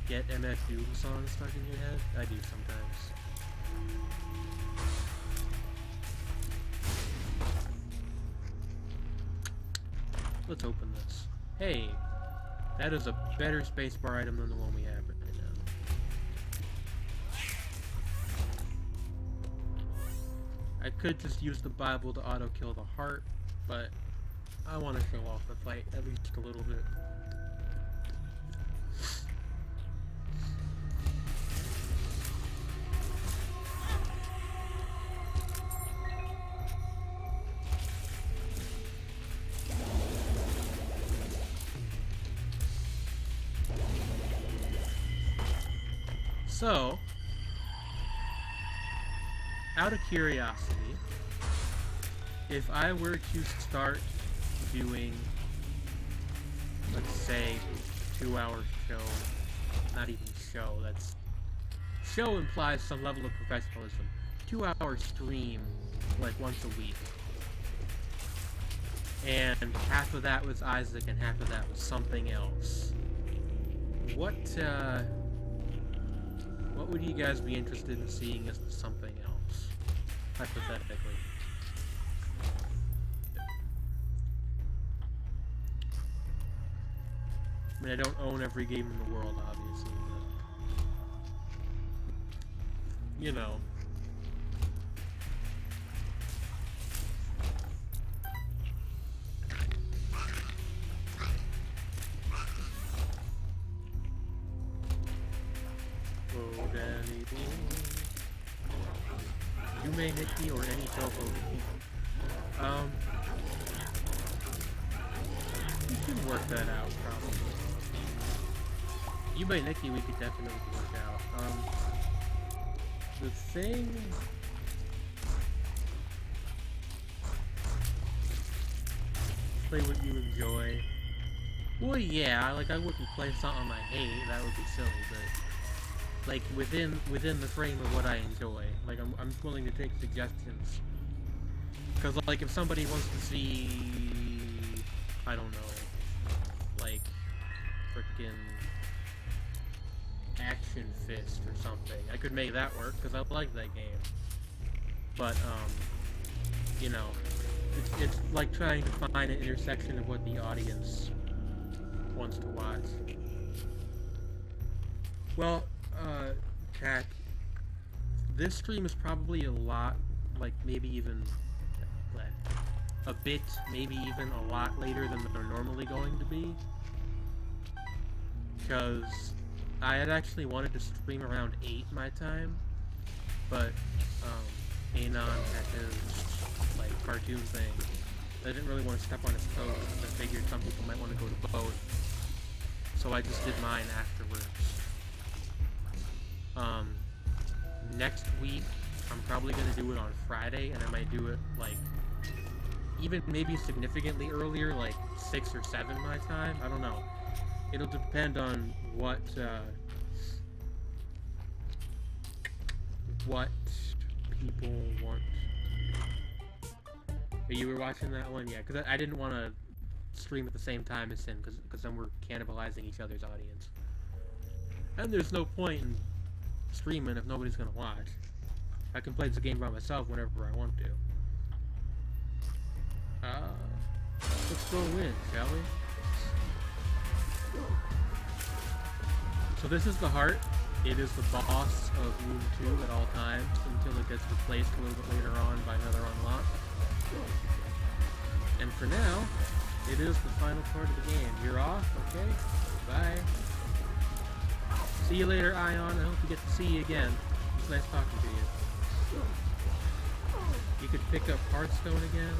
get MF Doom songs stuck in your head? I do sometimes. Let's open this. Hey, that is a better spacebar item than the one we have right now. I could just use the Bible to auto-kill the heart, but I want to show off the fight at least a little bit. So, out of curiosity, if I were to start doing, let's say, 2-hour show, not even show, that's, show implies some level of professionalism, 2-hour stream, like once a week, and half of that was Isaac and half of that was something else, what would you guys be interested in seeing as something else, hypothetically? I mean, I don't own every game in the world, obviously, but, you know. You may Nikki or any Topo. We can work that out, probably. You may Nikki, we could definitely work out. The thing... Play what you enjoy. Well, yeah, like I wouldn't play something I hate. That would be silly, but like within the frame of what I enjoy, like I'm willing to take suggestions. Cause like if somebody wants to see, I don't know, like frickin' Action Fist or something, I could make that work because I like that game. But you know, it's like trying to find an intersection of what the audience wants to watch. Well, Jack, this stream is probably a lot, like maybe even a bit, maybe even a lot later than they're normally going to be. Because I had actually wanted to stream around 8 my time, but Anon had his like cartoon thing. I didn't really want to step on his toes, and I figured some people might want to go to both. So I just did mine afterwards. Next week, I'm probably going to do it on Friday, and I might do it, like, even maybe significantly earlier, like 6 or 7 my time. I don't know. It'll depend on what people want. You were watching that one? Yeah, because I didn't want to stream at the same time as him, because then we're cannibalizing each other's audience. And there's no point in streaming if nobody's going to watch. I can play the game by myself whenever I want to. Let's go win, shall we? So this is the heart. It is the boss of Room 2 at all times, until it gets replaced a little bit later on by another unlock. And for now, it is the final part of the game. You're off, okay? Bye. See you later, Ion. I hope we get to see you again. It's nice talking to you. You could pick up Hearthstone again.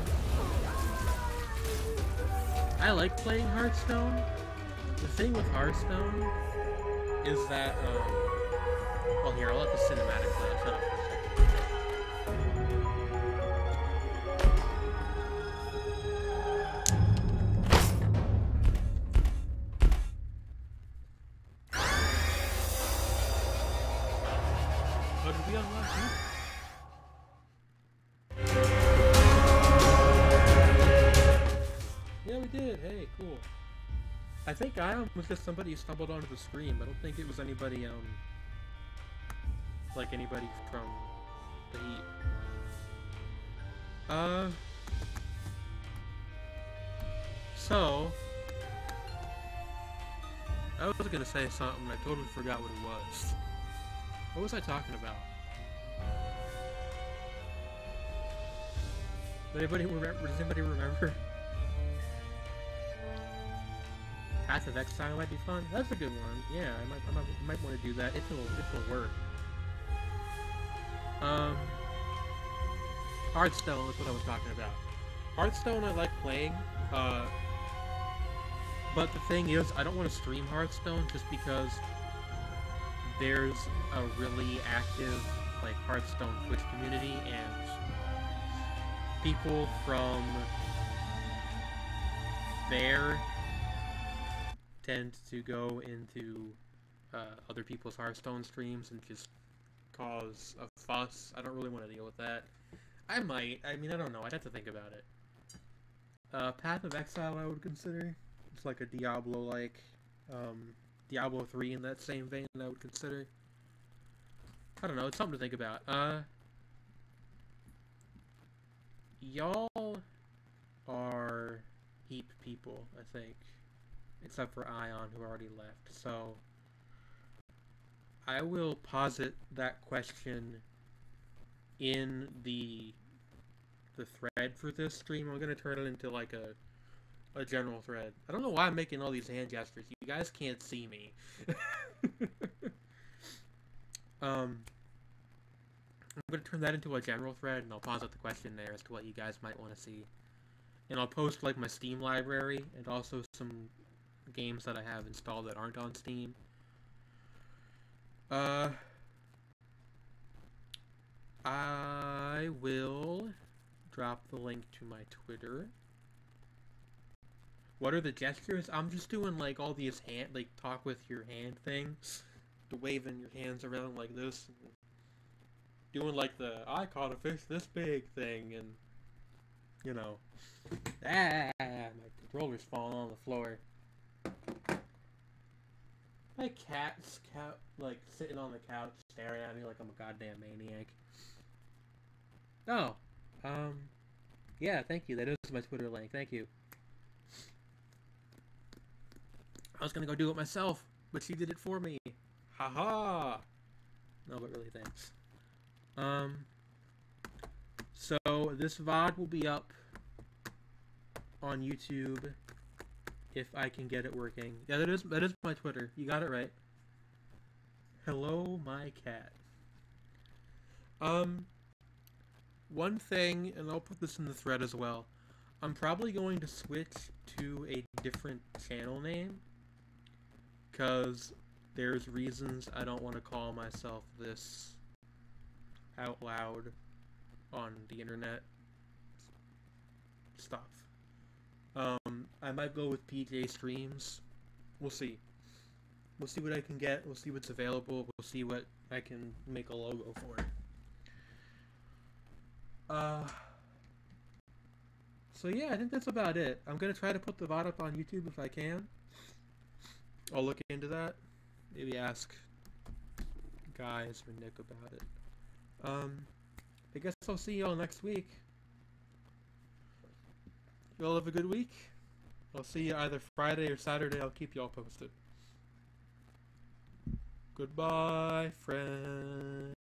I like playing Hearthstone. The thing with Hearthstone is that, well, here, I'll let the cinematic play. Shut up for a second. Oh, did we unlock you? Yeah, we did. Hey, cool. I think Ion was just somebody who stumbled onto the stream. I don't think it was anybody, like anybody from the Heat. So, I was gonna say something, I totally forgot what it was. What was I talking about? Does anybody remember? Path of Exile might be fun. That's a good one. Yeah, I might want to do that if it'll work. Hearthstone is what I was talking about. Hearthstone I like playing, but the thing is, I don't want to stream Hearthstone just because there's a really active, like, Hearthstone Twitch community, and people from there tend to go into other people's Hearthstone streams and just cause a fuss. I don't really want to deal with that. I might. I mean, I don't know. I'd have to think about it. Path of Exile I would consider. It's like a Diablo-like. Diablo 3 in that same vein I would consider. I don't know. It's something to think about. Y'all are Heap people, I think. Except for Ion, who already left. So, I will posit that question in the thread for this stream. I'm gonna turn it into like a general thread. I don't know why I'm making all these hand gestures. You guys can't see me. I'm gonna turn that into a general thread, and I'll posit the question there as to what you guys might want to see. And I'll post like my Steam library and also some games that I have installed that aren't on Steam. I will drop the link to my Twitter. What are the gestures? I'm just doing like all these hand, like talk with your hand things, the waving your hands around like this, and doing like the I caught a fish this big thing, and you know, my controller's falling on the floor. My cat's like sitting on the couch staring at me like I'm a goddamn maniac. Oh, yeah, thank you. That is my Twitter link. Thank you. I was gonna go do it myself, but she did it for me. Haha. No, but really, thanks. So this VOD will be up on YouTube if I can get it working. Yeah, that is my Twitter. You got it right. Hello, my cat. One thing, and I'll put this in the thread as well. I'm probably going to switch to a different channel name, because there's reasons I don't want to call myself this out loud on the internet stuff. I might go with PJ Streams. We'll see. We'll see what I can get. We'll see what's available. We'll see what I can make a logo for. So yeah, I think that's about it. I'm gonna try to put the VOD up on YouTube if I can. I'll look into that. Maybe ask guys or Nick about it. I guess I'll see y'all next week. Y'all have a good week. I'll see you either Friday or Saturday. I'll keep y'all posted. Goodbye, friends.